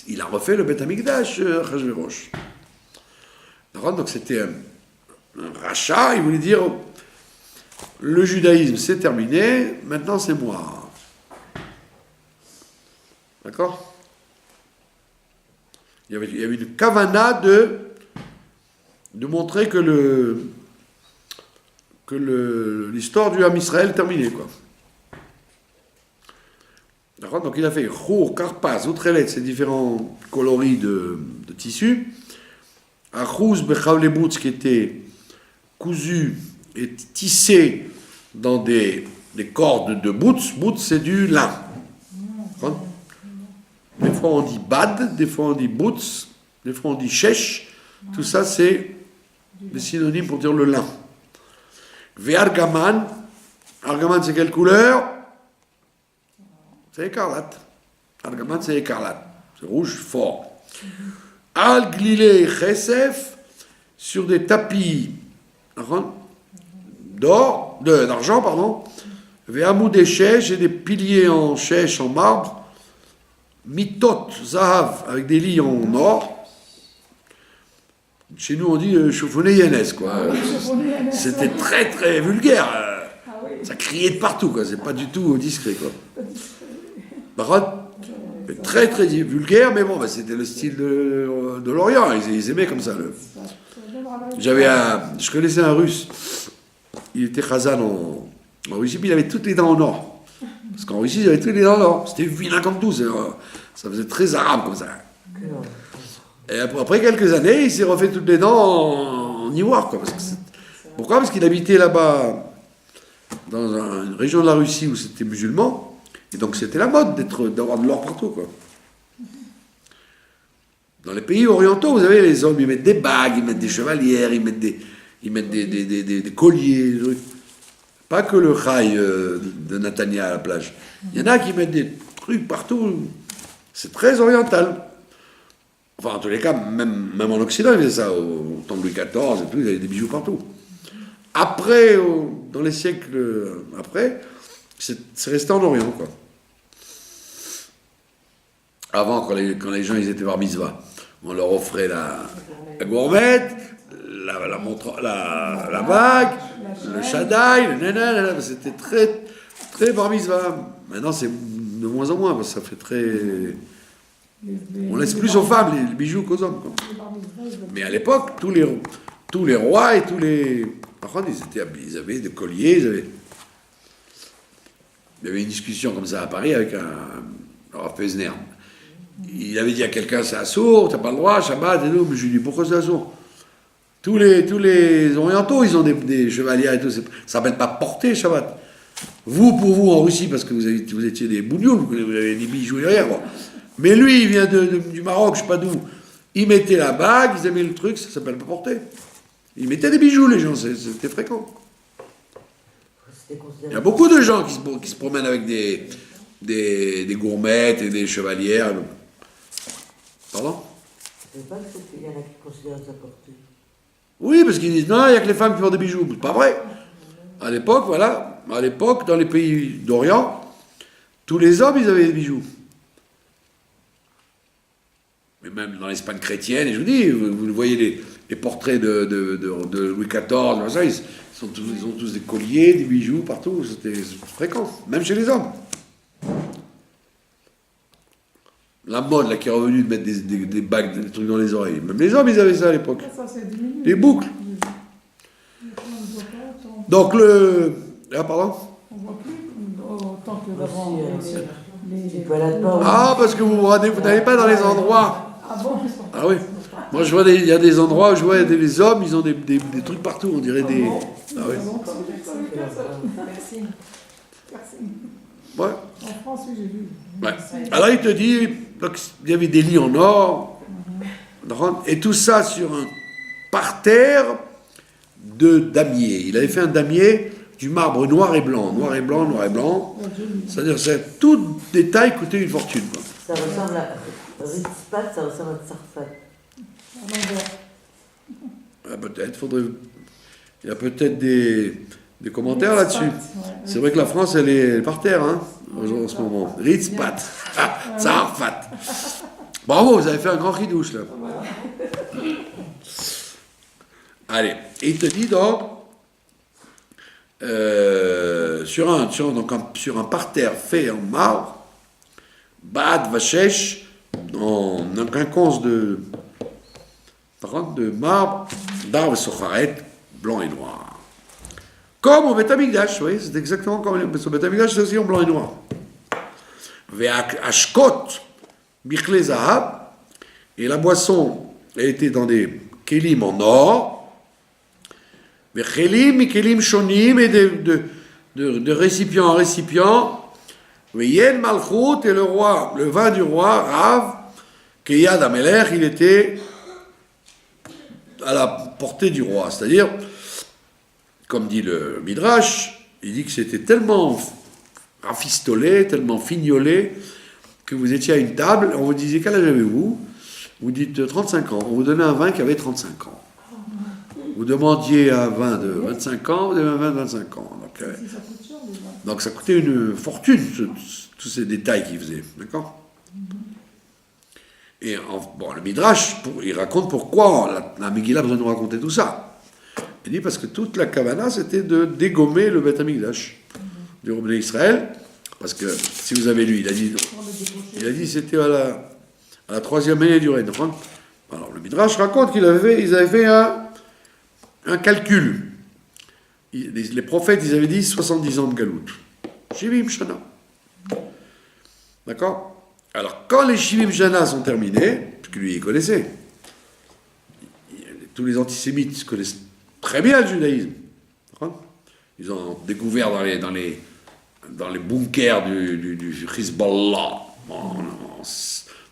il a refait le Beth Amikdash, Achashverosh. Donc c'était un rachat, il voulait dire, le judaïsme c'est terminé, maintenant c'est moi. D'accord? Il y avait une kavana de montrer que l'histoire du Ham Israël terminée, quoi. D'accord? Donc il a fait Chour, Karpas, Outrelet, ces différents coloris de tissus. Achouz Bechavleboutz qui était cousu et tissé dans des cordes de boots. Boots, c'est du lin. Des fois on dit bad, des fois on dit boots, des fois on dit shesh. Tout ça, c'est des synonymes pour dire le lin. Ve'argaman. Argaman, c'est quelle couleur? C'est écarlate. Argaman, c'est écarlate. C'est rouge fort. Al glilé chesef, sur des tapis d'argent, pardon. Ve'amou des chèches et des piliers en chèche, en marbre. Mitot, zahav, avec des lits en or. Chez nous, on dit chauffonné yannès, quoi. C'était très, très vulgaire. Ça criait de partout, quoi. C'est pas du tout discret, quoi. Par contre, très, très vulgaire, mais bon, c'était le style de l'Orient. Ils aimaient comme ça. Je connaissais un Russe. il était Khazan en Russie, puis il avait toutes les dents en or. Parce qu'en Russie, il avait toutes les dents en or. C'était vilain comme tout, ça faisait très arabe comme ça. Et après quelques années, il s'est refait toutes les dents en ivoire. Quoi, pourquoi? Parce qu'il habitait là-bas, dans une région de la Russie où c'était musulman, et donc c'était la mode d'avoir de l'or partout. Quoi. Dans les pays orientaux, vous savez, les hommes, ils mettent des bagues, ils mettent des chevalières, ils mettent des colliers, des trucs. Pas que le khaï de Natania à la plage. Il y en a qui mettent des trucs partout. C'est très oriental. Enfin, en tous les cas, même en Occident, ils faisaient ça. Au temps de Louis XIV et tout, il y avait des bijoux partout. Après, dans les siècles après, c'est resté en Orient, quoi. Avant, quand les gens ils étaient bar mitzvah, on leur offrait la gourmette, la bague, le shadaï, le nana, c'était très, très bar mitzvah. Maintenant, c'est de moins en moins, parce que ça fait très... On laisse plus aux femmes les bijoux qu'aux hommes. Quoi. Mais à l'époque, tous les rois et tous les... Par contre, ils avaient des colliers, Il y avait une discussion comme ça à Paris avec un Pesner. Il avait dit à quelqu'un, c'est assourd, t'as pas le droit, Shabbat et tout. Mais je lui ai dit, pourquoi c'est assourd? Tous les orientaux, ils ont des chevaliers et tout. Ça s'appelle pas porter Shabbat. Pour vous, en Russie, parce que vous étiez des bougnoules, vous avez des bijoux derrière. Bon. Mais lui, il vient du Maroc, je sais pas d'où. Il mettait la bague, ils aimaient le truc, ça s'appelle pas porter. Ils mettaient des bijoux, les gens, c'était fréquent. Il y a beaucoup de gens qui se promènent avec des gourmettes et des chevalières. Pardon? Je ne sais pas qu'il y en a qui considèrent ça porter. Oui, parce qu'ils disent, non, il n'y a que les femmes qui portent des bijoux. C'est pas vrai. À l'époque, voilà, dans les pays d'Orient, tous les hommes, ils avaient des bijoux. Mais même dans l'Espagne chrétienne, et je vous dis, vous voyez les portraits de Louis XIV, ça, ils ont tous des colliers, des bijoux partout, c'était fréquent, même chez les hommes. La mode là, qui est revenue de mettre des bagues, des trucs dans les oreilles. Même les hommes, ils avaient ça à l'époque. Les boucles. Donc Ah, pardon? On voit plus autant que d'avant. Parce que vous n'allez pas dans les endroits. Ah bon? Ah oui. Moi, je vois il y a des endroits où je vois les hommes, ils ont des trucs partout, on dirait des... Ah oui. Merci. Ouais. En France, oui, j'ai vu. Ouais. Alors, il te dit, donc, il y avait des lits en or, et tout ça sur un parterre de damier. Il avait fait un damier du marbre noir et blanc, noir et blanc, noir et blanc. C'est-à-dire que tout détail coûtait une fortune. Quoi. Ça ressemble à Ritzpat, ça ressemble à Tsarfat. Peut-être, il y a peut-être des commentaires là-dessus. C'est vrai que la France, elle est par terre, hein, en ce moment. Ritzpat, Tsarfat. Bravo, vous avez fait un grand ridouche, là. Allez, et il te dit donc, sur un parterre fait en marbre, Bad Vachesh, en un quinconce de marbre, d'arbre socharet, blanc et noir. Comme au Beth Amikdash, oui, c'est exactement comme au Beth Amikdash, c'est aussi en blanc et noir. Ve'ashkot, bichle zahab, et la boisson a été dans des kélim en or, ve'chelim, kelim shonim, et de récipient en récipient, ve'yen malchut, et le vin du roi, Rav, Keyad Amelech, il était à la portée du roi. C'est-à-dire, comme dit le Midrash, il dit que c'était tellement rafistolé, tellement fignolé, que vous étiez à une table, on vous disait, quel âge avez-vous? Vous dites 35 ans. On vous donnait un vin qui avait 35 ans. Vous demandiez un vin de 25 ans, vous avez un vin de 25 ans. Donc ça coûtait une fortune, tous ces détails qu'il faisait. D'accord? Et le Midrash, il raconte pourquoi la Megillah a besoin de nous raconter tout ça. Il dit parce que toute la Kavana, c'était de dégommer le Beth Amikdash du roi d'Israël. Parce que, si vous avez lu, il a dit c'était à la 3e année du règne. Alors le Midrash raconte qu'ils avaient fait un calcul. les prophètes, ils avaient dit 70 ans de galout. Shivim Shana. D'accord? Alors, quand les Shivim Shana sont terminés, parce que lui, il connaissait, tous les antisémites connaissent très bien le judaïsme. D'accord? Ils ont découvert dans les bunkers du Hezbollah,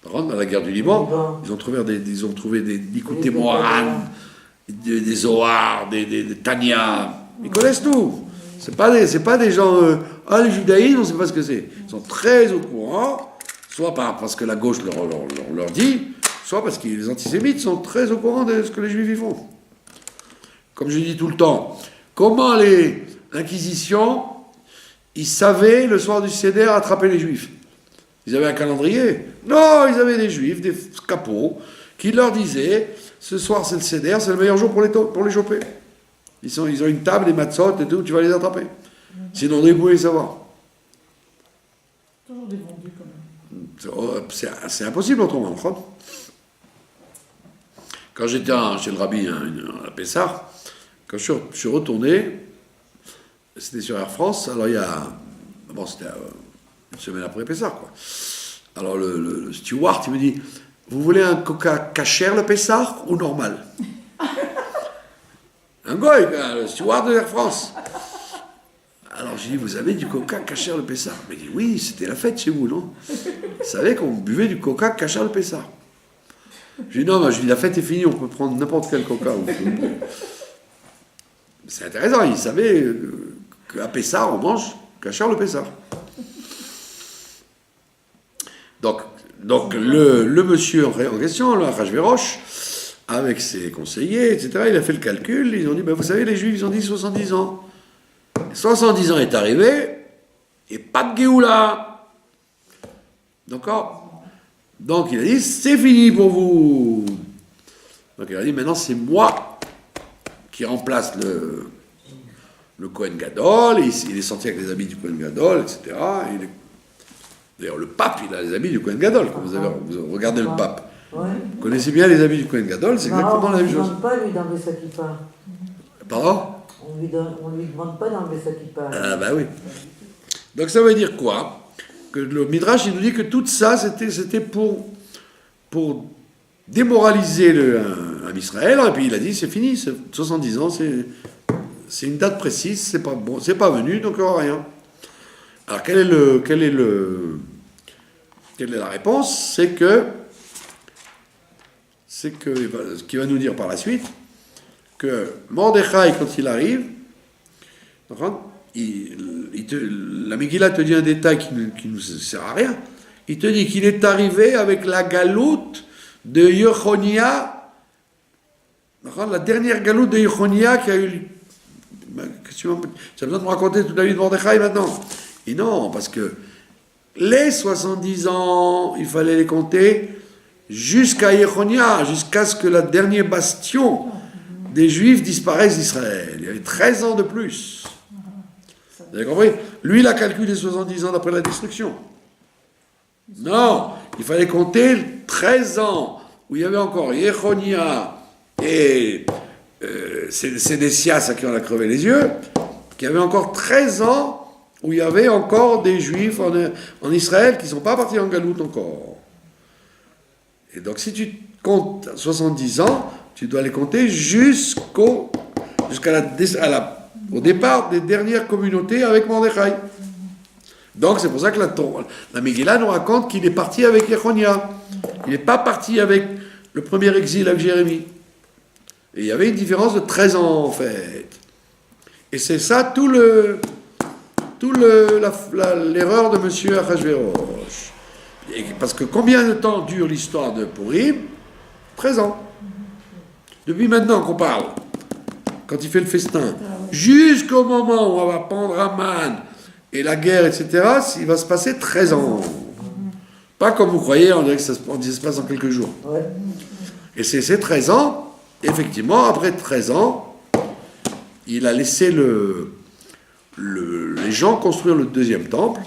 dans la guerre du Liban, ils ont trouvé des Likutei Moharan, des Zohar, des Tanya. Ils connaissent tout. C'est pas des gens. Le judaïsme, on ne sait pas ce que c'est. Ils sont très au courant, soit parce que la gauche leur dit, soit parce que les antisémites sont très au courant de ce que les juifs y font. Comme je dis tout le temps, comment l'Inquisition, ils savaient le soir du Seder attraper les juifs? Ils avaient un calendrier? Non, ils avaient des juifs, des capots, qui leur disaient, ce soir c'est le Seder, c'est le meilleur jour pour les choper. Ils ont une table, des matzot et tout, tu vas les attraper. Sinon, ils pouvaient les savoir. Toujours des vendus quand même. C'est impossible autrement. Quand j'étais chez le rabbi à Pessah, quand je suis retourné, c'était sur Air France, alors c'était une semaine après Pessah, quoi. Alors le steward, il me dit, vous voulez un coca kasher le Pessah ou normal? Un goy, le steward de Air France. Alors j'ai dit, vous avez du coca kasher le Pessah? Il m'a dit, oui, c'était la fête chez vous, non? Vous savez qu'on buvait du coca kasher le Pessah? J'ai dit, non, la fête est finie, on peut prendre n'importe quel coca. C'est intéressant, il savait qu'à Pessah, on mange kasher le Pessah. Donc le monsieur en question, le Achashverosh, avec ses conseillers, etc., il a fait le calcul, ils ont dit, vous savez, les Juifs, ils ont dit 70 ans. 70 ans est arrivé, et pas de Géoula. D'accord? Donc il a dit, c'est fini pour vous. Donc il a dit, maintenant c'est moi qui remplace le Kohen Gadol, et il est sorti avec les habits du Kohen Gadol, etc. D'ailleurs, le pape, il a les habits du Kohen Gadol, quand vous regardez le pape. Ouais. Vous connaissez bien les habits du Kohen Gadol, c'est exactement la même chose. On ne lui demande pas, lui, d'enlever sa kippa. Pardon? On lui demande pas d'enlever sa kippa. Ah bah oui. Donc ça veut dire quoi? Que le Midrash, il nous dit que tout ça, c'était pour démoraliser un Israël, et puis il a dit, c'est fini, 70 ans, c'est une date précise, c'est pas bon, c'est pas venu, donc il n'y aura rien. Alors quelle est la réponse? C'est que ce qu'il va nous dire par la suite, que Mordechai, quand il arrive, la Megillah te dit un détail qui nous sert à rien. Il te dit qu'il est arrivé avec la galoute de Yechonia, la dernière galoute de Yechonia qui a eu. Tu as besoin de me raconter toute la vie de Mordechai maintenant? Et non, parce que les 70 ans, il fallait les compter jusqu'à Yechonia, jusqu'à ce que le dernier bastion des Juifs disparaisse d'Israël. Il y avait 13 ans de plus. Vous avez compris? Lui, il a calculé 70 ans d'après la destruction. Non, il fallait compter 13 ans où il y avait encore Yechonia et Sédécias à qui on a crevé les yeux, qu'il y avait encore 13 ans où il y avait encore des Juifs en Israël qui ne sont pas partis en galoute encore. Et donc si tu comptes 70 ans, tu dois les compter au départ des dernières communautés avec Mordechai. Donc c'est pour ça que la Megillah nous raconte qu'il est parti avec Yechonia. Il n'est pas parti avec le premier exil avec Jérémie. Et il y avait une différence de 13 ans en fait. Et c'est ça l'erreur de M. Achashverosh. Parce que combien de temps dure l'histoire de Purim? 13 ans. Depuis maintenant qu'on parle, quand il fait le festin, jusqu'au moment où on va prendre Aman et la guerre, etc., il va se passer 13 ans. Pas comme vous croyez, on dirait que ça se passe en quelques jours. Ouais. Et c'est ces 13 ans, effectivement, après 13 ans, il a laissé les gens construire le deuxième temple.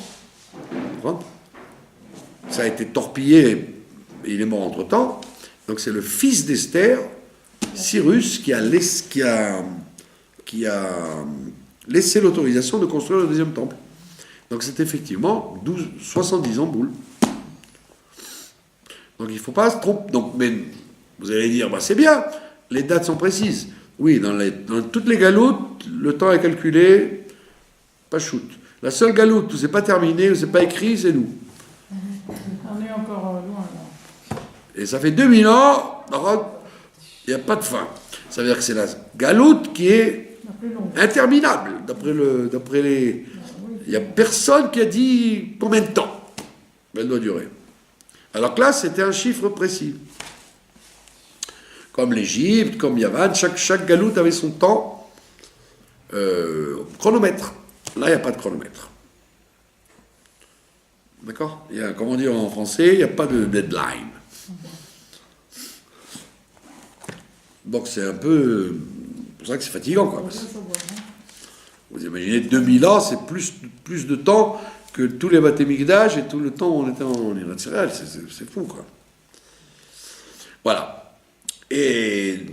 Ça a été torpillé, et il est mort entre-temps. Donc c'est le fils d'Esther, Cyrus, qui qui a laissé l'autorisation de construire le deuxième temple. Donc c'est effectivement 70 ans boule. Donc il ne faut pas se tromper. Donc, mais vous allez dire, bah, c'est bien, les dates sont précises. Oui, dans toutes les galoutes, le temps est calculé, pas shoot. La seule galoute où c'est pas terminé, où c'est pas écrit, c'est nous. On est encore loin, là. Et ça fait 2000 ans, il n'y a pas de fin. Ça veut dire que c'est la galoute qui est La plus longue. interminable, d'après les... Il n'y a personne qui a dit combien de temps elle doit durer. Alors que là, c'était un chiffre précis. Comme l'Égypte, comme Yavan, chaque galoute avait son temps chronomètre. Là, il n'y a pas de chronomètre. D'accord? Comme on dit en français, il n'y a pas de deadline. Donc c'est un peu... C'est pour ça que c'est fatigant, quoi. Vous imaginez, 2000 ans, c'est plus de temps que tous les Batémikdash et tout le temps où on était en Eretz Israël. C'est fou, quoi. Voilà. Et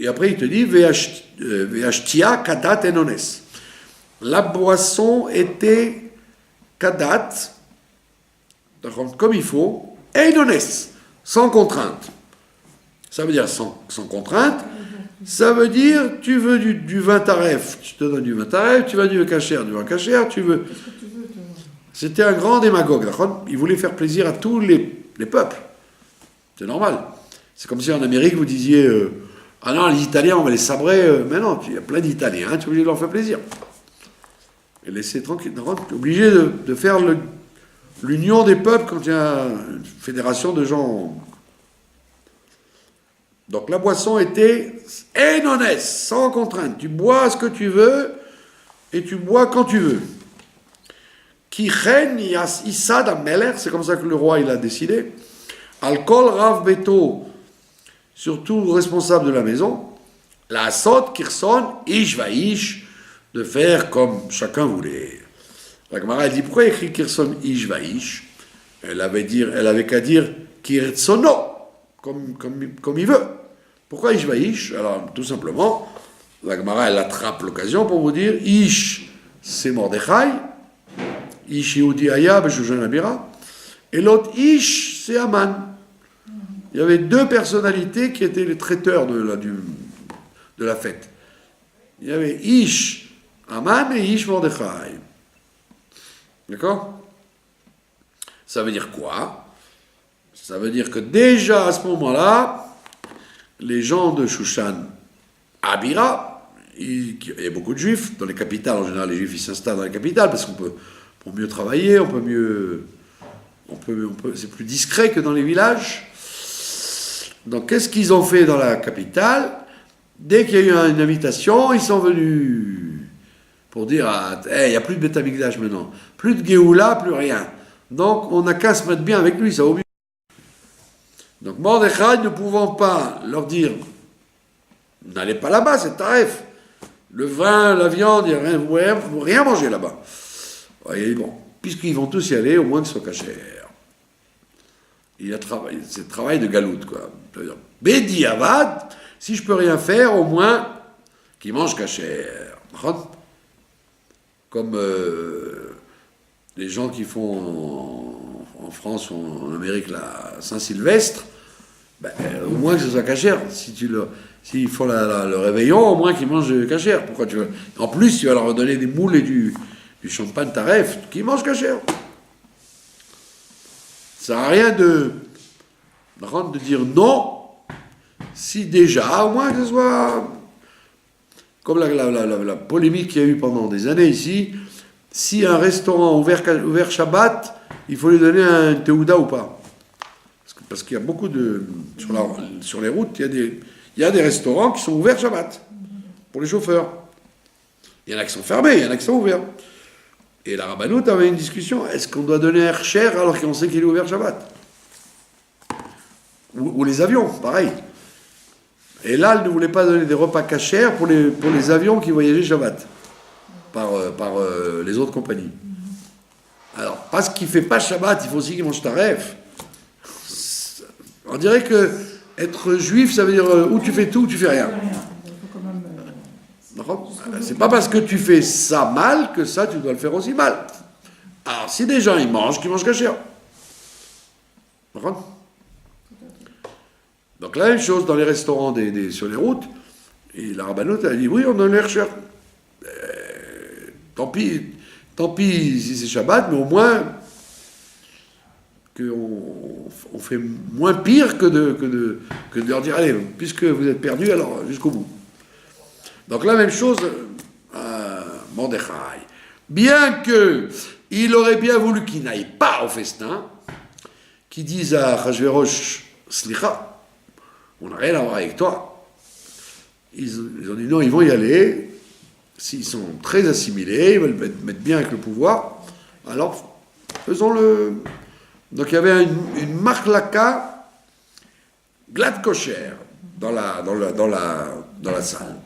après, il te dit, Ve'ashtia kadat enones. La boisson était kadat, comme il faut, enones, sans contrainte. Ça veut dire sans contrainte. Ça veut dire, tu veux du vin taref, tu te donnes du vin taref, tu veux du vin cachère, tu veux... Qu'est-ce que tu veux, toi? C'était un grand démagogue, d'accord? Il voulait faire plaisir à tous les peuples. C'est normal. C'est comme si en Amérique, vous disiez, ah non, les Italiens, on va les sabrer. Mais non, il y a plein d'Italiens, tu es obligé de leur faire plaisir. Et laisser tranquille, tu es obligé de faire l'union des peuples quand il y a une fédération de gens... Donc la boisson était enones, sans contrainte. Tu bois ce que tu veux et tu bois quand tu veux. Qui chen Issad Ameler, c'est comme ça que le roi il a décidé. Alcool Rav Beto, surtout responsable de la maison. La Sot Kirson Ish Vaish, de faire comme chacun voulait. La Gemara elle dit pourquoi il écrit Kirson Ish Vaish? Elle avait qu'à dire Kirtsono. Comme il veut. Pourquoi Ish Vaish? Alors, tout simplement, la Gemara, elle attrape l'occasion pour vous dire Ish, c'est Mordechai, Ish Yehudi Aya, Beshushan Abira, et l'autre Ish, c'est Aman. Il y avait deux personnalités qui étaient les traiteurs de la fête. Il y avait Ish, Aman et Ish Mordechai. D'accord? Ça veut dire quoi? Ça veut dire que déjà à ce moment-là, les gens de Shushan Abira, il y a beaucoup de juifs, dans les capitales, en général les juifs ils s'installent dans les capitales parce qu'on peut mieux travailler, c'est plus discret que dans les villages. Donc qu'est-ce qu'ils ont fait dans la capitale? Dès qu'il y a eu une invitation, ils sont venus pour dire il n'y a plus de Beth Amikdash maintenant, plus de Géoula, plus rien. Donc on n'a qu'à se mettre bien avec lui, ça vaut mieux. Donc Mordechai ne pouvant pas leur dire n'allez pas là-bas, c'est taref. Le vin, la viande, vous ne rien manger là-bas. Voyez, bon, puisqu'ils vont tous y aller, au moins qu'ils soient cachers. C'est le travail de galoute, quoi. C'est-à-dire, Bédi Avad, si je peux rien faire, au moins qu'ils mangent cachers. Comme les gens qui font en France ou en Amérique la Saint-Sylvestre, au moins que ce soit cachère. S'ils font le réveillon, au moins qu'ils mangent cachère. Pourquoi tu veux? En plus, tu vas leur donner des moules et du champagne taref, qu'ils mangent cachère. Ça n'a rien de dire non, si déjà, au moins que ce soit... Comme la polémique qu'il y a eu pendant des années ici, si un restaurant ouvert Shabbat, il faut lui donner un Teuda ou pas. Parce qu'il y a beaucoup de... Sur les routes, il y a des restaurants qui sont ouverts Shabbat, pour les chauffeurs. Il y en a qui sont fermés, il y en a qui sont ouverts. Et la Rabbanout avait une discussion, est-ce qu'on doit donner un cher alors qu'on sait qu'il est ouvert Shabbat? Ou les avions, pareil. Et là, elle ne voulait pas donner des repas cachers pour les avions qui voyageaient Shabbat, par les autres compagnies. Alors, parce qu'il ne fait pas Shabbat, il faut aussi qu'il mange taref. On dirait que être juif, ça veut dire ou tu fais tout ou tu fais rien. Il faut quand même D'accord? C'est pas parce que tu fais ça mal que ça, tu dois le faire aussi mal. Alors, si des gens, ils mangent, qu'ils mangent caché. D'accord? Donc, la même chose dans les restaurants sur les routes. Et la rabbanoute a dit, oui, on a l'air cher. Tant pis si c'est Shabbat, mais au moins on fait moins pire que de leur dire, allez, puisque vous êtes perdus, alors jusqu'au bout. Donc la même chose, Mordechai. Bien que il aurait bien voulu qu'il n'aille pas au festin, qu'il dise à Achashverosh, Slicha, on n'a rien à voir avec toi. Ils ont dit non, ils vont y aller. S'ils sont très assimilés, ils veulent mettre bien avec le pouvoir, alors faisons-le. Donc il y avait une marlaka glad kosher dans la salle.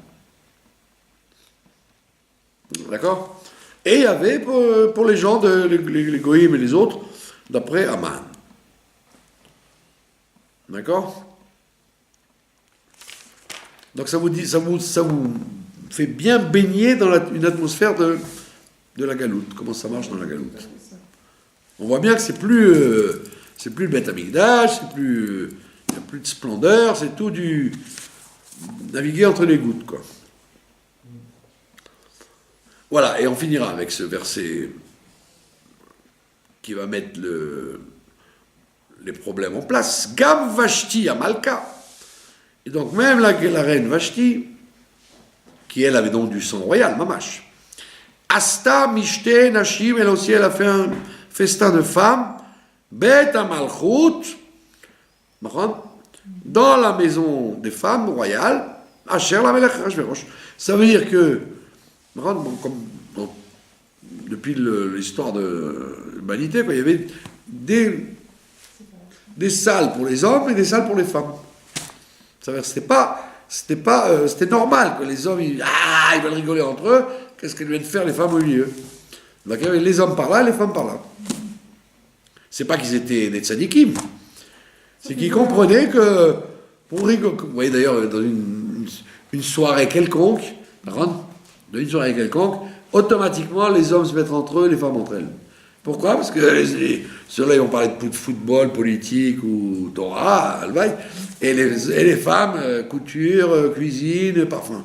D'accord? Et il y avait pour les gens, les goïms et les autres, d'après Aman. D'accord? Donc ça vous fait bien baigner dans une atmosphère de la galoute. Comment ça marche dans la galoute? On voit bien que c'est plus le Beth Amikdash, il n'y a plus de splendeur, c'est tout du naviguer entre les gouttes, quoi. Voilà, et on finira avec ce verset qui va mettre les problèmes en place. Gam Vashti Amalka. Et donc même la reine Vashti, qui elle avait donc du sang royal, mamash. Asta Mishte Nashim, elle aussi, elle a fait un festin de femmes, Bet Amalchut, dans la maison des femmes royales, Asher la Melech Achashverosh. Ça veut dire que, depuis l'histoire de l'humanité, il y avait des salles pour les hommes et des salles pour les femmes. Ça veut dire que c'était normal que les hommes ils veulent rigoler entre eux. Qu'est-ce qu'elles viennent faire les femmes au milieu? Donc il y avait les hommes par là, les femmes par là. C'est pas qu'ils étaient des tzadikim, c'est qu'ils comprenaient que pour rigoler. Vous voyez d'ailleurs dans une soirée quelconque, automatiquement les hommes se mettent entre eux, les femmes entre elles. Pourquoi? Parce que ceux-là ils vont parler de football, politique ou Torah, et les femmes, couture, cuisine, parfum.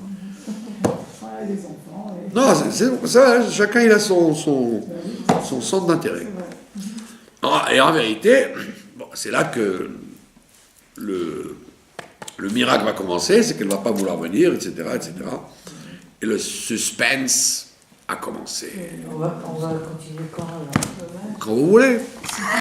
Ouais, les enfants. Non, c'est ça, chacun il a son centre d'intérêt. Et en vérité, c'est là que le miracle va commencer, c'est qu'elle ne va pas vouloir venir, etc., etc. Et le suspense a commencé. On va continuer quand, alors? Quand vous voulez.